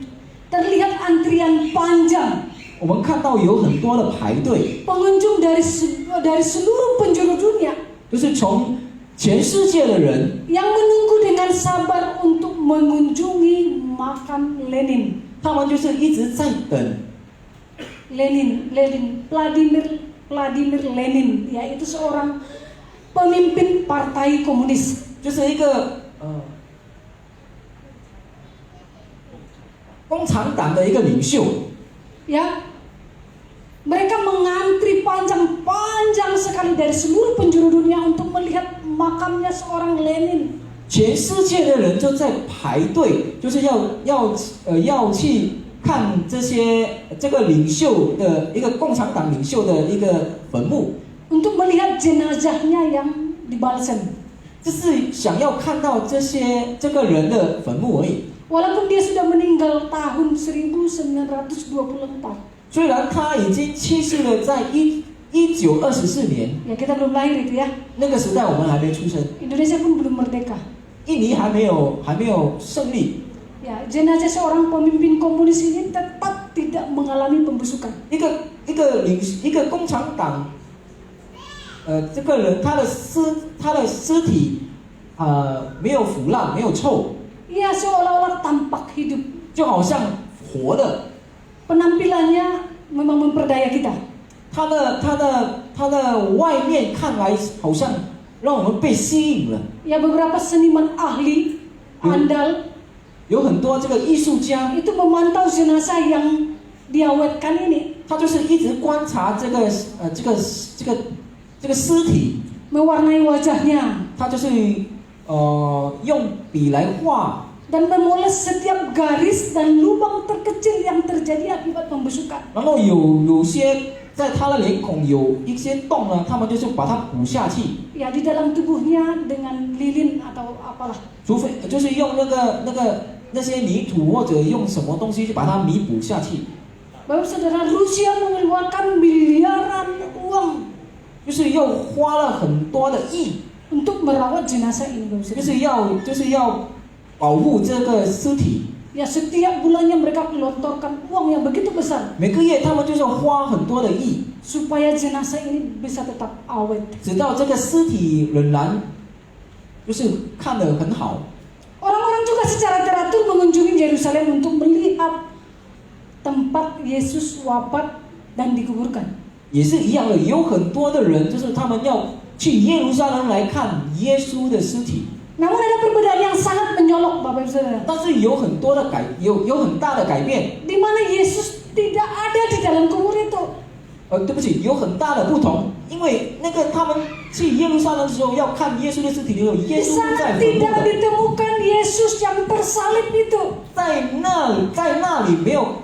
terlihat antrian panjang 我们看到有很多的排队， pengunjung dari seluruh penjuru dunia 就是从全世界的人， yang menunggu dengan sabar untuk mengunjungi makam Lenin. 他们就是一直在等 Vladimir Lenin, yaitu seorang pemimpin partai komunis. 就是一个共产党的一个领袖。 Ya, mereka mengantri panjang sekali dari seluruh penjuru dunia untuk melihat makamnya seorang Lenin. 全世界的人就在排队，就是要去看这个领袖的一个共产党领袖的一个坟墓， Untuk melihat jenazahnya yang dibalsem. 就是想要看到这个人的坟墓而已。 Walaupun dia sudah meninggal tahun 1924. 虽然他已经去世了，在1924年， Ya, kita belum lahir itu ya. 那个时代我们还没出生， Indonesia pun belum merdeka. 印尼还没有胜利。 Ya, jenazah seorang pemimpin komunis ini tetap tidak mengalami pembusukan. 一个共产党，这个人他的尸体没有腐烂，没有臭， Ia seolah-olah tampak hidup. 就好像活的。 Penampilannya memang memperdaya kita. 他的外面看来好像让我们被吸引了。 Ya, beberapa seniman ahli andal 有很多这个艺术家， itu memantau jenazah yang diawetkan ini, 他就是一直观察这个尸体， mewarnai wajahnya 他就是用笔来画， dan memoles setiap garis dan lubang terkecil yang terjadi akibat pembusukan. 然后有些在他的脸孔有一些洞呢，他们就是把它补下去， Ya, di dalam tubuhnya dengan lilin atau apalah. 除非就是用那些泥土或者用什么东西去把它弥补下去， Bapak Saudara, Rusia mengeluarkan miliaran uang 就是又花了很多的亿， untuk merawat jenazah ini, Bapak 就 Saudara. 是要保护这个尸体。 Ya, setiap bulannya mereka gelontorkan uang yang begitu besar 每个月他们就是花很多的亿， supaya jenazah ini bisa tetap awet. 直到这个尸体仍然就是看得很好。 Orang-orang juga secara teratur mengunjungi Yerusalem untuk melihat tempat Yesus wafat dan dikuburkan. 也是一样的，有很多的人就是他们要去耶路撒冷来看耶稣的尸体， Namun ada perbedaan yang sangat menyolok, Bapak Ibu Saudara, 但是有很大的改变， di mana Yesus tidak ada di dalam kubur itu. 对不起，有很大的不同，因为他们去耶路撒冷的时候要看耶稣的尸体的时候， Di 耶稣不 sana 在坟墓 tidak 的， ditemukan Yesus yang tersalib itu. 在那里没有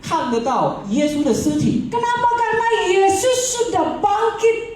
看得到耶稣的尸体， Kenapa? Karena Yesus sudah bangkit.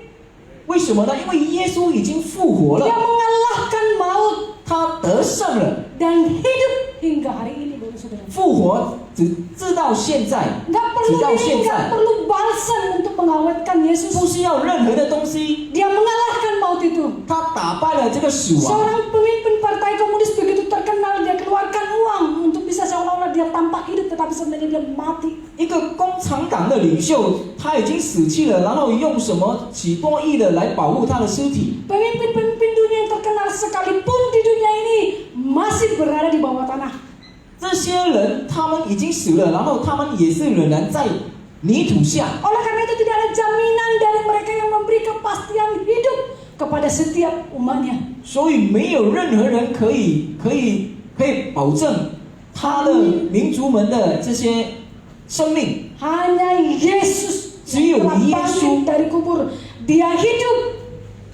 为什么呢？因为耶稣已经复活 Dia 了， mengalahkan maut 他得胜了， dan hidup hingga hari ini, Bapak Ibu Saudara. 复活直到现在， Nggak perlu 直到现 lilin, nggak 在， perlu balsam untuk mengawetkan Yesus. 不需要任何的东西， Dia mengalahkan maut itu. 他打败了这个死亡。 Seorang pemimpin partai komunis begitu terkenal, dia keluarkan uang untuk bisa seolah-olah dia tampak hidup, tetapi sebenarnya dia mati. 一个共产党的领袖，他已经死去了，然后用什么许多亿的来保护他的尸体。 Pemimpin-pemimpin dunia yang terkenal sekalipun di dunia ini masih berada di bawah tanah. 这些人他们已经死了，然后他们也是仍然在泥土下。 Oleh karena itu tidak ada jaminan dari mereka yang memberi kepastian kepada setiap umatnya. 所以没有任何人可以保证他的民族们的这些生命。 Hanya Yesus只有yang telah Yesus. bangkit dari kubur. Dia hidup.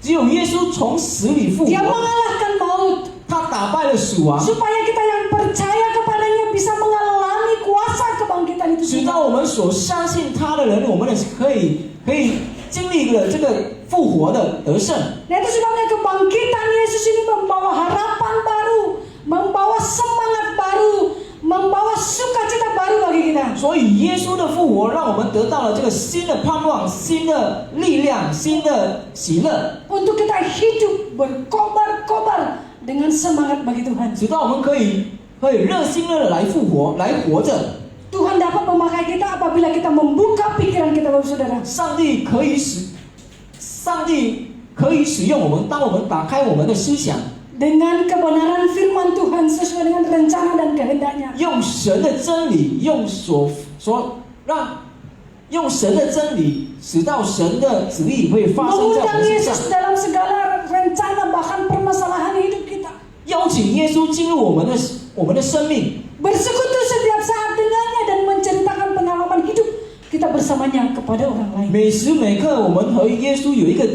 只有耶稣从死里复 Dia 活， mengalahkan maut. 他打败了死亡， Supaya kita yang percaya kepadanya bisa mengalami kuasa kebangkitan itu 直 juga. 到我们所相信他的人，我们也是可以经历了这个复活的得胜。 Nah itu sebabnya kebangkitan Yesus ini membawa harapan baru, membawa semangat baru, membawa sukacita baru bagi kita. 所以耶稣的复活，让我们得到了这个新的盼望、新的力量、新的喜乐， Untuk kita hidup berkobar-kobar dengan semangat bagi Tuhan. 直到我们可以热心的来复活，来活着。 Tuhan dapat memakai kita apabila kita membuka pikiran kita, Bapak Saudara. 上帝可以使用我们，当我们打开我们的思想， Dengan kebenaran firman Tuhan sesuai dengan rencana dan kehendaknya. 用神的真理，用神的真理，使到神的旨意会发生在我 Mengundang 们身上。 Yesus dalam segala rencana bahkan permasalahan hidup kita. 邀请耶稣进入我们的生命， Bersekutu setiap saat dengannya dan menceritakan pengalaman hidup kita bersamanya kepada orang lain. 每时每刻我们和耶稣有一个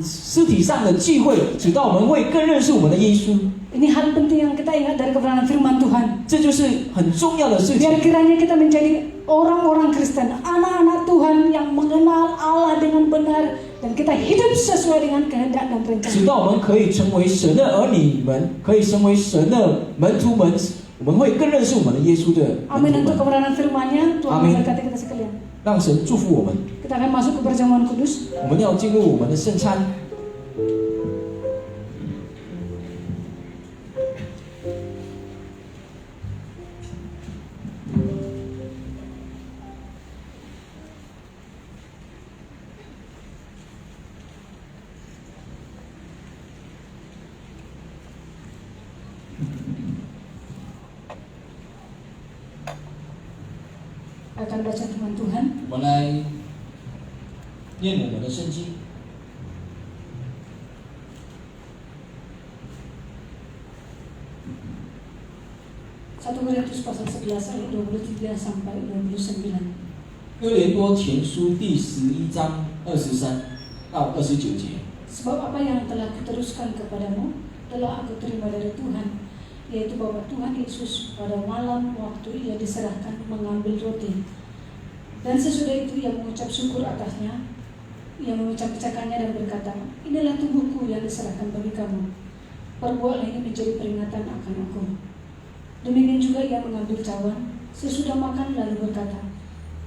肢体上的聚会，直到我们会更认识我们的耶稣。 Ini hal penting yang kita ingat dari kebenaran firman Tuhan. 这就是很重要的事情。 Biar kiranya kita menjadi orang-orang Kristen, anak-anak Tuhan yang mengenal Allah dengan benar dan kita hidup sesuai dengan kehendak dan 直 rencana. 到我们可以成为神的儿女们，可以成为神的门徒们，我们会更认识我们的耶稣的 Amin 门徒 untuk 们。 kebenaran firman-Nya. Tuhan Amin. memberkati kita sekalian. 让神祝福我们。 Kita akan masuk ke perjamuan kudus. 我们要进入我们的圣餐。 Akan baca firman Tuhan. 我们来念我们的圣经。 1 Korintus pasal 11 ayat 23 sampai 29. 哥林多前书第11章23到29节。 Sebab apa yang telah kuteruskan kepadamu telah aku terima dari Tuhan, yaitu bahwa Tuhan Yesus pada malam waktu ia diserahkan mengambil roti, dan sesudah itu ia mengucap syukur atasnya, ia memecah-pecahkannya dan berkata, inilah tubuhku yang diserahkan bagi kamu, perbuatlah ini menjadi peringatan akan aku. Demikian juga ia mengambil cawan sesudah makan lalu berkata,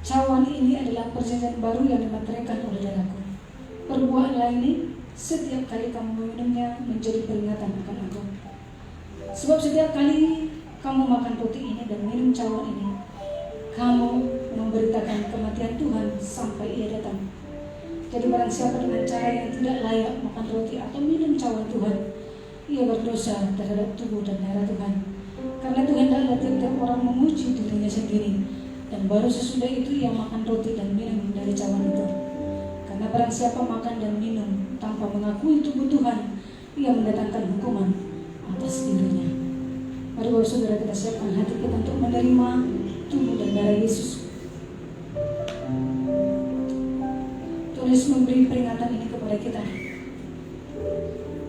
cawan ini adalah perjanjian baru yang dimateraikan oleh darahku. Perbuatlah ini setiap kali kamu meminumnya menjadi peringatan akan aku. Sebab setiap kali kamu makan roti ini dan minum cawan ini, kamu memberitakan kematian Tuhan sampai ia datang. Jadi barang siapa dengan cara yang tidak layak makan roti atau minum cawan Tuhan, ia berdosa terhadap tubuh dan darah Tuhan. Karena Tuhan hendaklah tiap-tiap orang memuji dirinya sendiri, dan baru sesudah itu ia makan roti dan minum dari cawan itu. Karena barang siapa makan dan minum tanpa mengakui tubuh Tuhan, ia mendatangkan hukuman atas dirinya. Mari Bapak Saudara kita siapkan hati kita untuk menerima tubuh dan darah Yesus. Tuhan Yesus memberi peringatan ini kepada kita,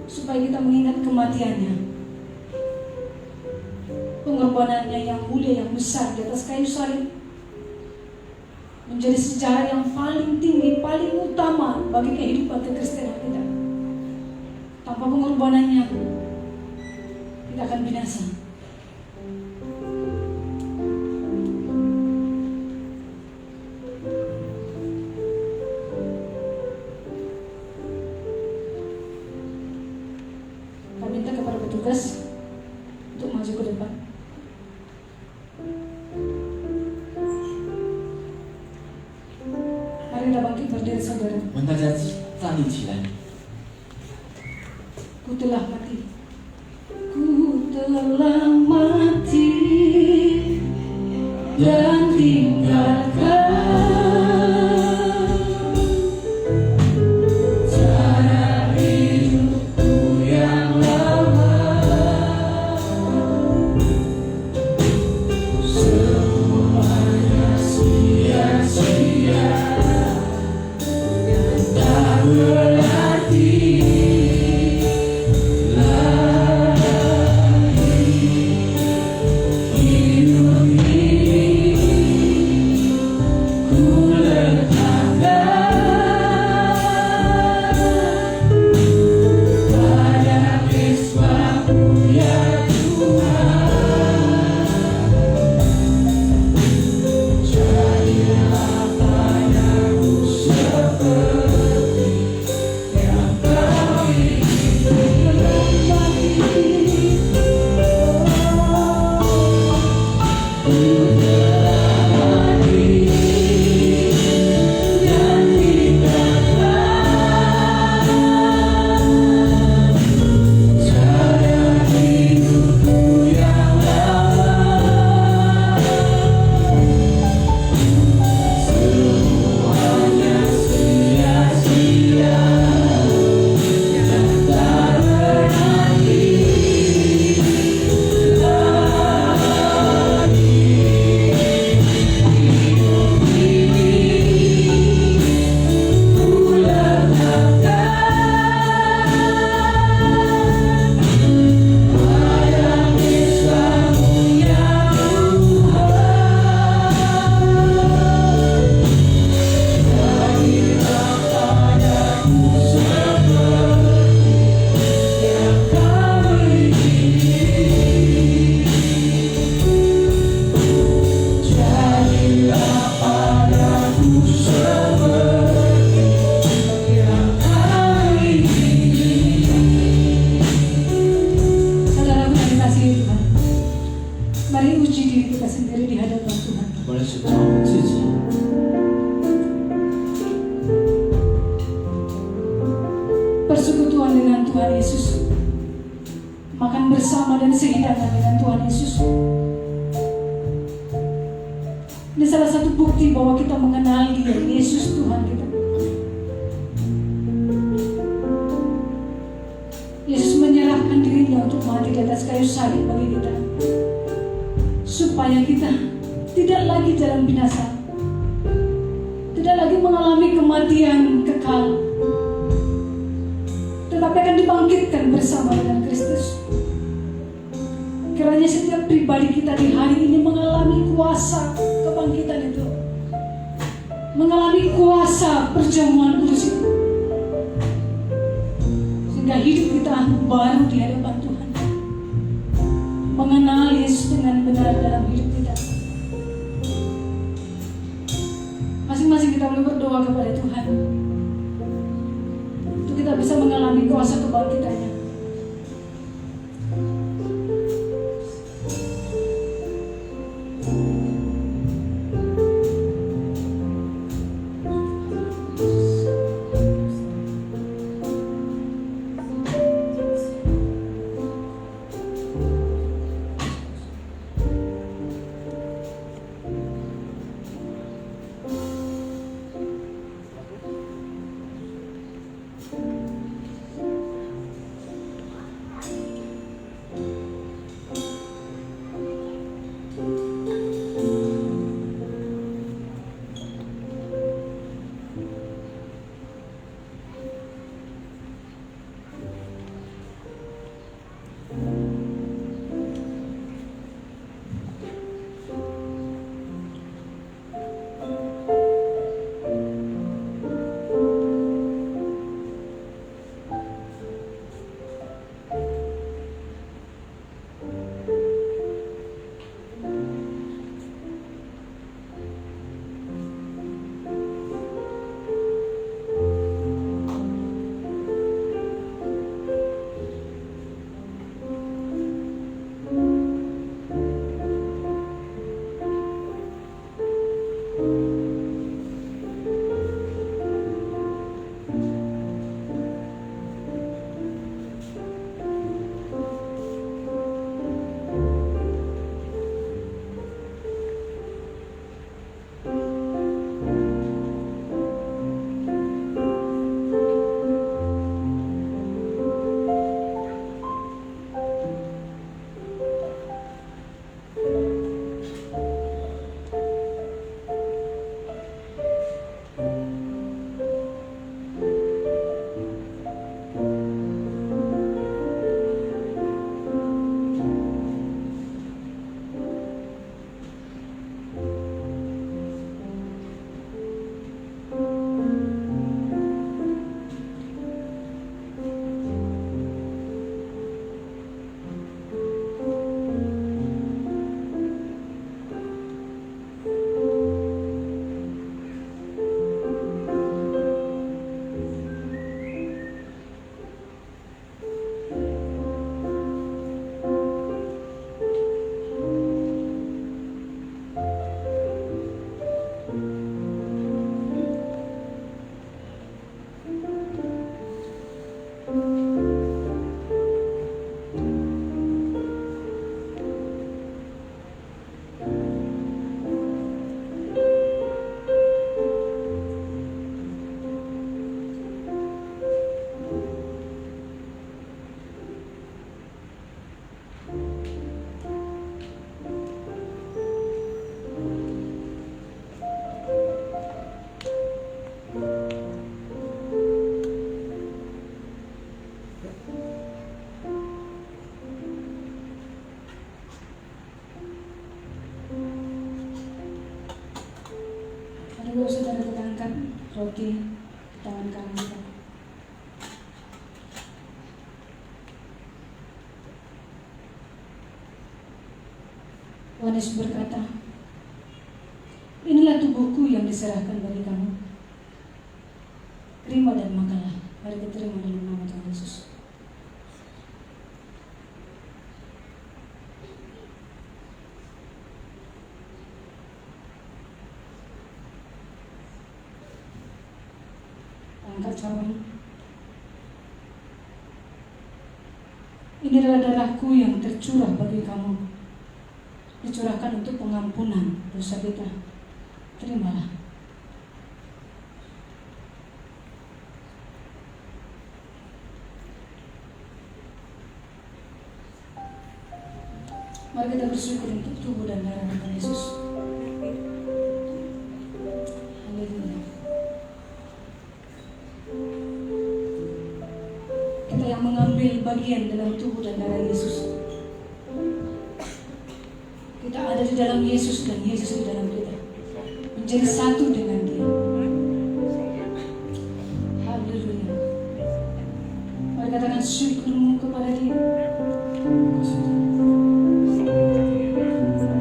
supaya kita mengingat kematiannya, pengorbanannya yang mulia, yang besar di atas kayu salib, menjadi sejarah yang paling tinggi, paling utama bagi kehidupan kekristenan kita. Tanpa pengorbanannya, kita akan binasa. Kami minta kepada petugas untuk maju ke depan. Mari kita bangkit berdiri, saudara. 我们大家站立起来。 Ku telah mati. Ku telah mati dan tinggalkan cara hidup persekutuan dengan Tuhan Yesus, makan bersama dan sehidangan dengan Tuhan Yesus. Ini salah satu bukti bahwa kita mengenal Dia, Yesus Tuhan kita. Yesus menyerahkan dirinya untuk mati di atas kayu salib bagi kita, supaya kita tidak lagi dalam binasa, tidak lagi mengalami kematian kekal, tetapi akan dibangkitkan bersama dengan Kristus. Kiranya setiap pribadi kita di hari ini mengalami kuasa kebangkitan itu, mengalami kuasa perjamuan kudus itu, sehingga hidup kita baru di hadapan Tuhan, mengenal Yesus dengan benar dalam hidup kita. Masing-masing kita boleh berdoa kepada Tuhan untuk kita bisa mengalami kuasa kebangkitannya. Lalu saudara kita angkat roti di tangan kanan kita. Tuhan Yesus berkata, inilah tubuhku yang diserahkan bagi kamu. Terima dan makanlah. Mari kita terima dalam nama Tuhan Yesus. Angkat cawan. Ini adalah darahku yang tercurah bagi kamu, dicurahkan untuk pengampunan dosa kita. Terimalah. Mari kita bersyukur untuk tubuh dan darah Tuhan Yesus. Haleluya. Kita yang mengambil bagian dalam tubuh dan darah Yesus. Kita ada di dalam Yesus dan Yesus di dalam kita, menjadi satu dengan Dia. Haleluya. Mari katakan syukurmu kepada Dia.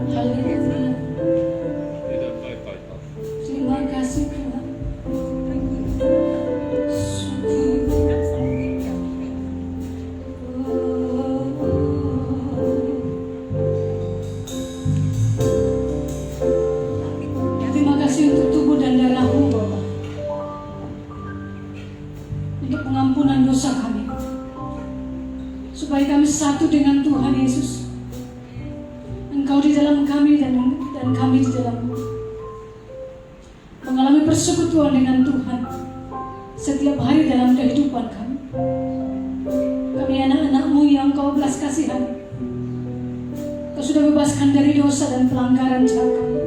Haleluya. Terima kasih Tuhan. Terima kasih untuk tubuh dan darah-Mu Bapa, untuk pengampunan dosa kami, supaya kami satu dengan Tuhan Yesus. Engkau di dalam kami dan kami di dalam-Mu, mengalami persekutuan dengan Tuhan setiap hari dalam kehidupan kami. Kami anak-anak-Mu yang Engkau belas kasihani. Kau sudah bebaskan dari dosa dan pelanggaran jahat kami.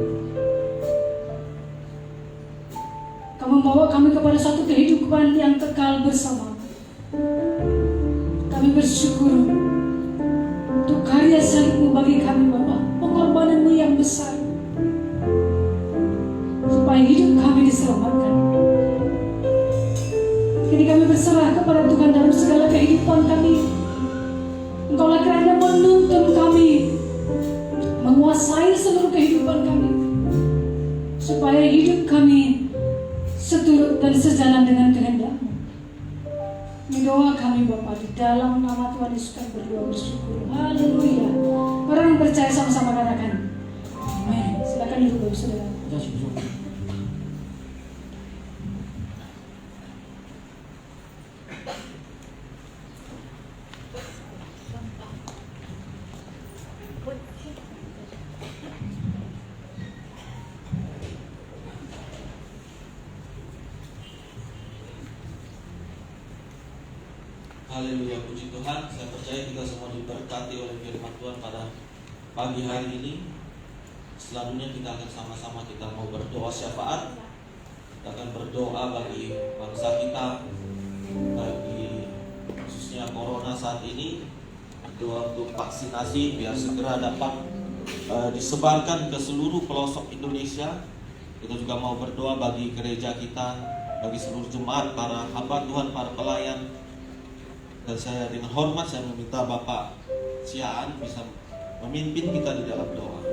Kau membawa kami kepada satu kehidupan yang kekal bersama. Kami bersyukur untuk karya salib-Mu bagi kami Bapa, pengorbanan-Mu yang besar, supaya hidup kami diselamatkan. Kini kami berserah kepada Tuhan dalam segala kehidupan kami. Engkaulah kiranya menuntun kami, menguasai seluruh kehidupan kami, supaya hidup kami seturut dan sejalan dengan kehendak-Mu. Ini doa kami Bapa, di dalam nama Tuhan Yesus kami berdoa bersyukur. Haleluya. Orang yang percaya sama-sama katakan amin. Silakan duduk Bapak Saudara. Haleluya, puji Tuhan. Saya percaya kita semua diberkati oleh firman Tuhan pada pagi hari ini. Selanjutnya kita akan sama-sama kita mau berdoa syafaat. Kita akan berdoa bagi bangsa kita, bagi khususnya corona saat ini. Berdoa untuk vaksinasi biar segera dapat disebarkan ke seluruh pelosok Indonesia. Kita juga mau berdoa bagi gereja kita, bagi seluruh jemaat, para hamba Tuhan, para pelayan. Dan saya dengan hormat saya meminta Bapak Siaan bisa memimpin kita di dalam doa.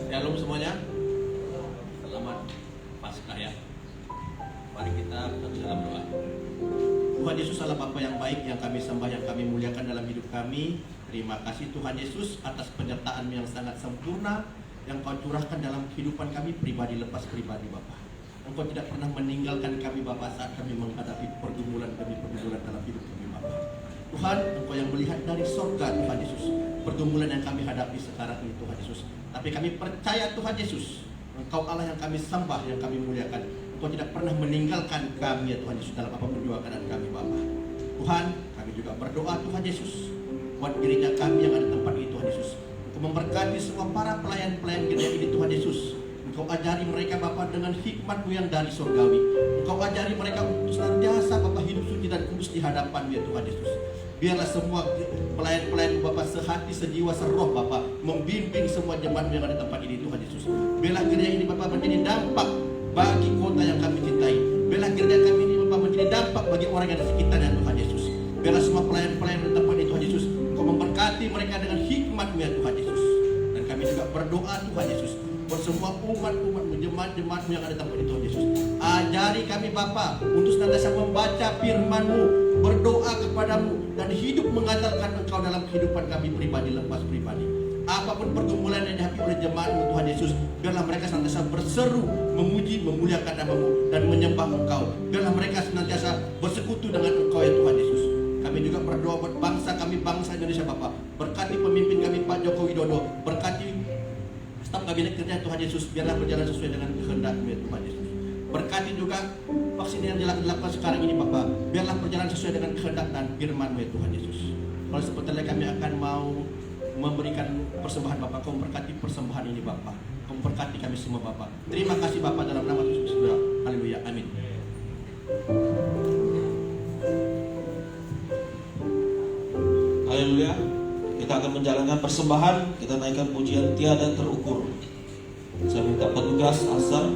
Shalom semuanya. Selamat Paskah ya. Mari kita bersatu dalam doa. Tuhan Yesus Allah Bapa yang baik, yang kami sembah, yang kami muliakan dalam hidup kami. Terima kasih Tuhan Yesus atas penyertaan yang sangat sempurna yang Kau curahkan dalam kehidupan kami pribadi lepas pribadi Bapa. Engkau tidak pernah meninggalkan kami Bapa saat kami menghadapi pergumulan dalam hidup kami Bapa. Tuhan, Engkau yang melihat dari surga Tuhan Yesus, pergumulan yang kami hadapi sekarang ini Tuhan Yesus. Tapi kami percaya Tuhan Yesus, Engkau Allah yang kami sembah, yang kami muliakan. Engkau tidak pernah meninggalkan kami ya Tuhan Yesus dalam apapun juga keadaan kami Bapa. Tuhan, kami juga berdoa Tuhan Yesus buat gereja kami yang ada tempat ini Tuhan Yesus. Engkau memberkati semua para pelayan-pelayan gereja ini Tuhan Yesus. Engkau ajari mereka Bapa dengan hikmat-Mu yang dari surgawi. Engkau ajari mereka untuk senantiasa Bapa hidup suci dan kudus di hadapan-Mu ya Tuhan Yesus. Biarlah semua pelayan-pelayan Bapa sehati, sejiwa, seroh Bapa membimbing semua jemaat yang ada di tempat ini Tuhan Yesus. Biarlah gereja ini Bapa menjadi dampak bagi kota yang kami cintai. Biarlah gereja kami ini Bapa menjadi dampak bagi orang yang di sekitarnya Tuhan Yesus. Biarlah semua pelayan-pelayan di tempat ini Tuhan Yesus, Engkau memberkati mereka dengan hikmat-Mu ya Tuhan Yesus. Dan kami juga berdoa Tuhan Yesus buat semua umat-umat-Mu, jemaat-jemaat-Mu yang ada di tempat ini Tuhan Yesus. Ajari kami Bapa untuk senantiasa membaca firman-Mu, berdoa kepada-Mu, dan hidup mengandalkan Engkau dalam kehidupan kami pribadi lepas pribadi. apapun pergumulan yang dihadapi oleh jemaat-Mu Tuhan Yesus, biarlah mereka senantiasa berseru, memuji, memuliakan nama-Mu dan menyembah Engkau. Biarlah mereka senantiasa bersekutu dengan Engkau ya Tuhan Yesus. Kami juga berdoa buat bangsa kami, bangsa Indonesia Bapa. Berkati pemimpin kami Pak Joko Widodo, berkati staf kabinet kerja Tuhan Yesus, biarlah berjalan sesuai dengan kehendak-Mu ya Tuhan Yesus. Berkati juga vaksin yang dilakukan sekarang ini Bapak, biarlah berjalan sesuai dengan kehendak dan firman-Mu ya Tuhan Yesus. Kalau sebentar lagi kami akan mau memberikan persembahan Bapak, Kau memberkati persembahan ini Bapak, Kau memberkati kami semua Bapak. Terima kasih Bapak dalam nama Yesus Kristus. Haleluya, amin. Haleluya. Kita akan menjalankan persembahan. Kita naikkan pujian tiada terukur. Saya minta petugas asar.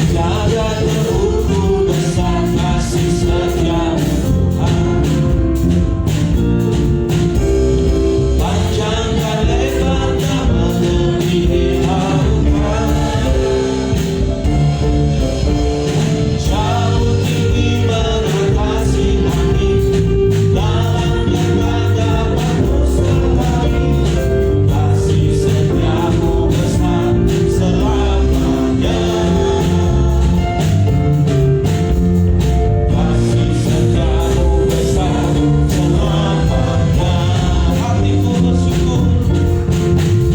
Tiada terukur besar kasih setia-Mu Tuhan. Panjang dan lebarnya melebihi lautan. Jauh tinggi mengatasi langit, dalamnya tak dapat terselami. Kasih setia-Mu besar selamanya. Kasih setia-Mu besar selamanya. Hatiku bersyukur,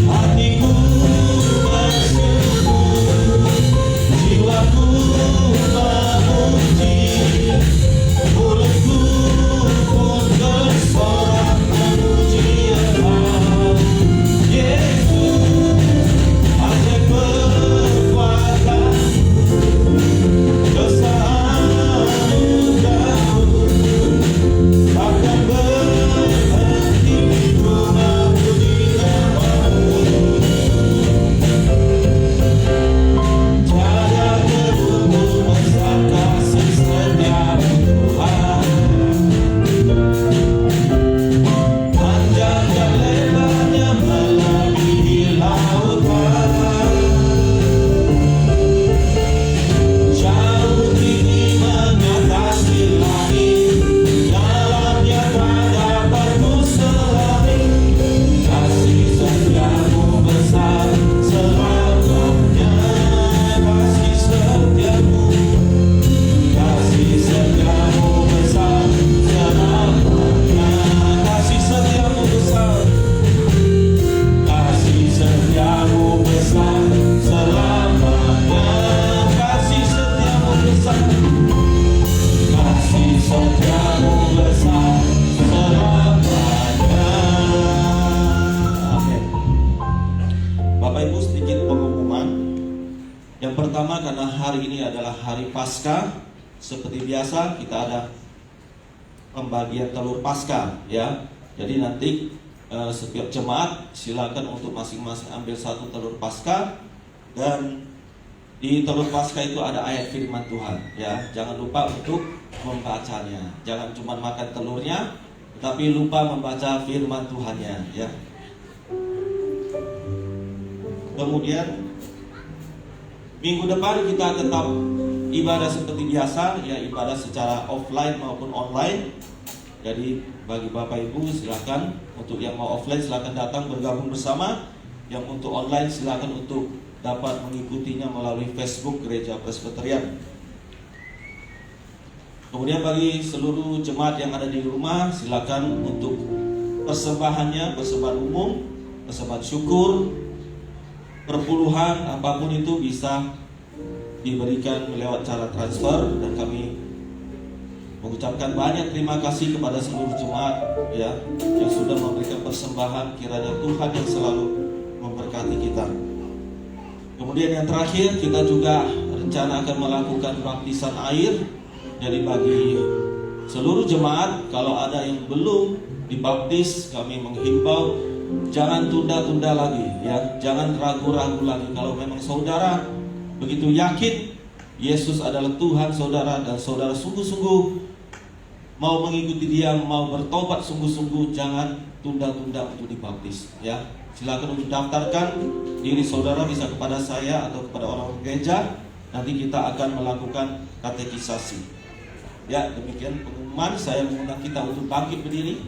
hatiku bersyukur, jiwaku memuji, mulutku pun bersorak memuji Allah. Yesus, ajaib kekuatan-Mu, besar anugerah-Mu, takkan berhenti ku memuji nama-Mu. Tiada terukur besar kasih setia-Mu Tuhan. Panjang dan lebarnya melebihi lautan. Jauh tinggi mengatasi langit, dalamnya tak dapat terselami. Kasih setia-Mu besar selamanya. Kasih setia-Mu, kasih setia-Mu besar selamanya. Kasih setia-Mu besar, kasih setia-Mu besar selamanya. Kasih setia-Mu besar, kasih setia-Mu besar selamanya. Amin. Bapak Ibu, sedikit pengumuman. Yang pertama, karena hari ini adalah hari Paskah, seperti biasa kita ada pembagian telur Paskah ya. Jadi nanti setiap jemaat silakan untuk masing-masing ambil satu telur Paskah, dan di telur Paskah itu ada ayat firman Tuhan ya. Jangan lupa untuk membacanya. Jangan cuma makan telurnya, tapi lupa membaca firman Tuhannya ya. Kemudian minggu depan kita tetap ibadah seperti biasa ya, ibadah secara offline maupun online. Jadi bagi Bapak Ibu silakan, untuk yang mau offline silakan datang bergabung bersama. Yang untuk online silakan untuk dapat mengikutinya melalui Facebook Gereja Presbyterian. Kemudian bagi seluruh jemaat yang ada di rumah silakan untuk persembahannya, persembahan umum, persembahan syukur, perpuluhan, apapun itu bisa diberikan lewat cara transfer, dan kami mengucapkan banyak terima kasih kepada seluruh jemaat ya yang sudah memberikan persembahan. Kiranya Tuhan yang selalu memberkati kita. Kemudian yang terakhir, kita juga rencana akan melakukan baptisan air. Jadi bagi seluruh jemaat, kalau ada yang belum dibaptis, kami menghimbau jangan tunda-tunda lagi ya, jangan ragu-ragu lagi. Kalau memang saudara begitu yakin Yesus adalah Tuhan saudara, dan saudara sungguh-sungguh mau mengikuti Dia, mau bertobat sungguh-sungguh, jangan tunda-tunda untuk dibaptis ya. Silakan untuk daftarkan diri saudara, bisa kepada saya atau kepada orang gereja, nanti kita akan melakukan katekisasi. Ya, demikian pengumuman. Saya mengundang kita untuk bangkit berdiri.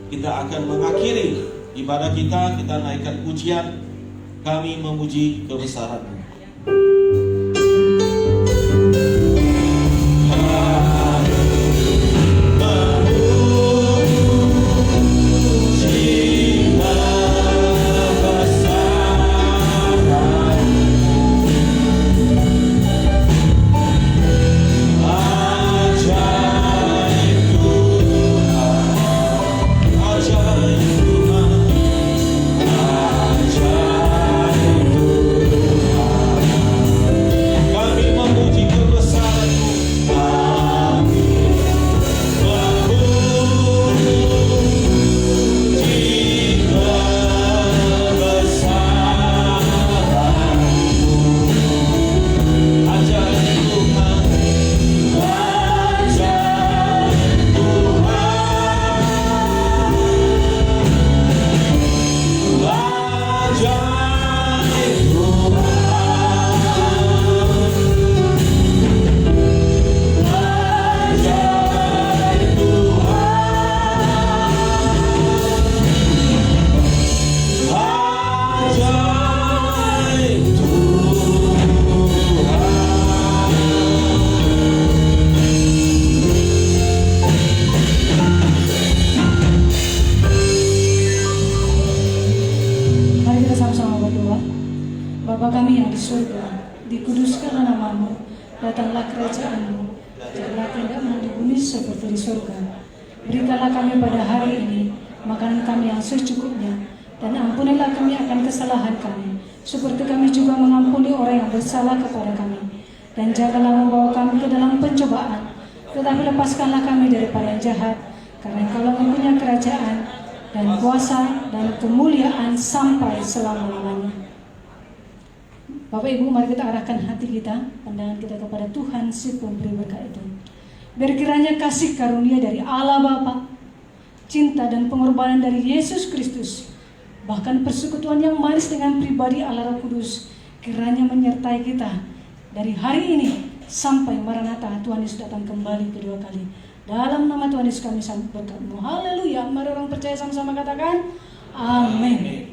Kita akan mengakhiri ibadah kita naikkan pujian, kami memuji kebesaran-Mu. Bapa kami yang di surga, dikuduskanlah nama-Mu, datanglah kerajaan-Mu, jadilah kehendak-Mu di bumi seperti di surga. Berikanlah kami pada hari ini makanan kami yang secukupnya, dan ampunilah kami akan kesalahan kami, seperti kami juga mengampuni orang yang bersalah kepada kami. Dan janganlah membawa kami ke dalam pencobaan, tetapi lepaskanlah kami daripada yang jahat, karena Engkau mempunyai kerajaan dan kuasa dan kemuliaan sampai selama-lamanya. Bapak Ibu, mari kita arahkan hati kita, pandangan kita kepada Tuhan si pemberi berkat itu. Biar kiranya kasih karunia dari Allah Bapa, cinta dan pengorbanan dari Yesus Kristus, bahkan persekutuan yang manis dengan pribadi Allah Roh Kudus, kiranya menyertai kita dari hari ini sampai Maranatha, Tuhan Yesus datang kembali kedua kali. Dalam nama Tuhan Yesus kami berkat-Mu. Haleluya. Mari orang percaya sama-sama katakan amin.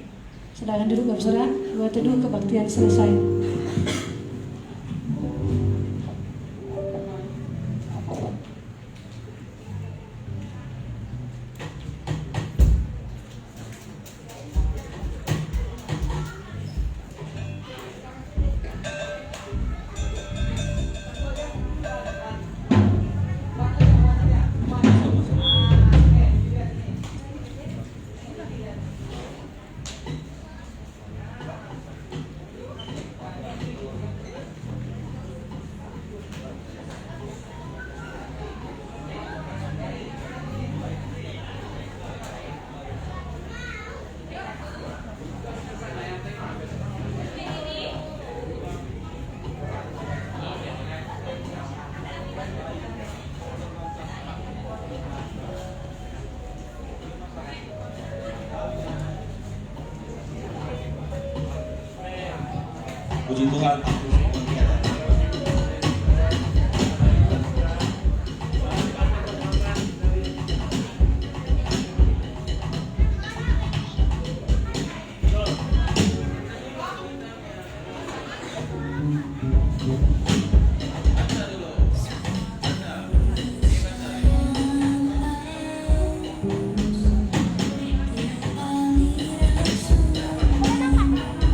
Silakan duduk Bapak Saudara, dua teduh kebaktian selesai. Puji Tuhan.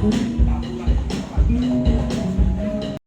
Thank you.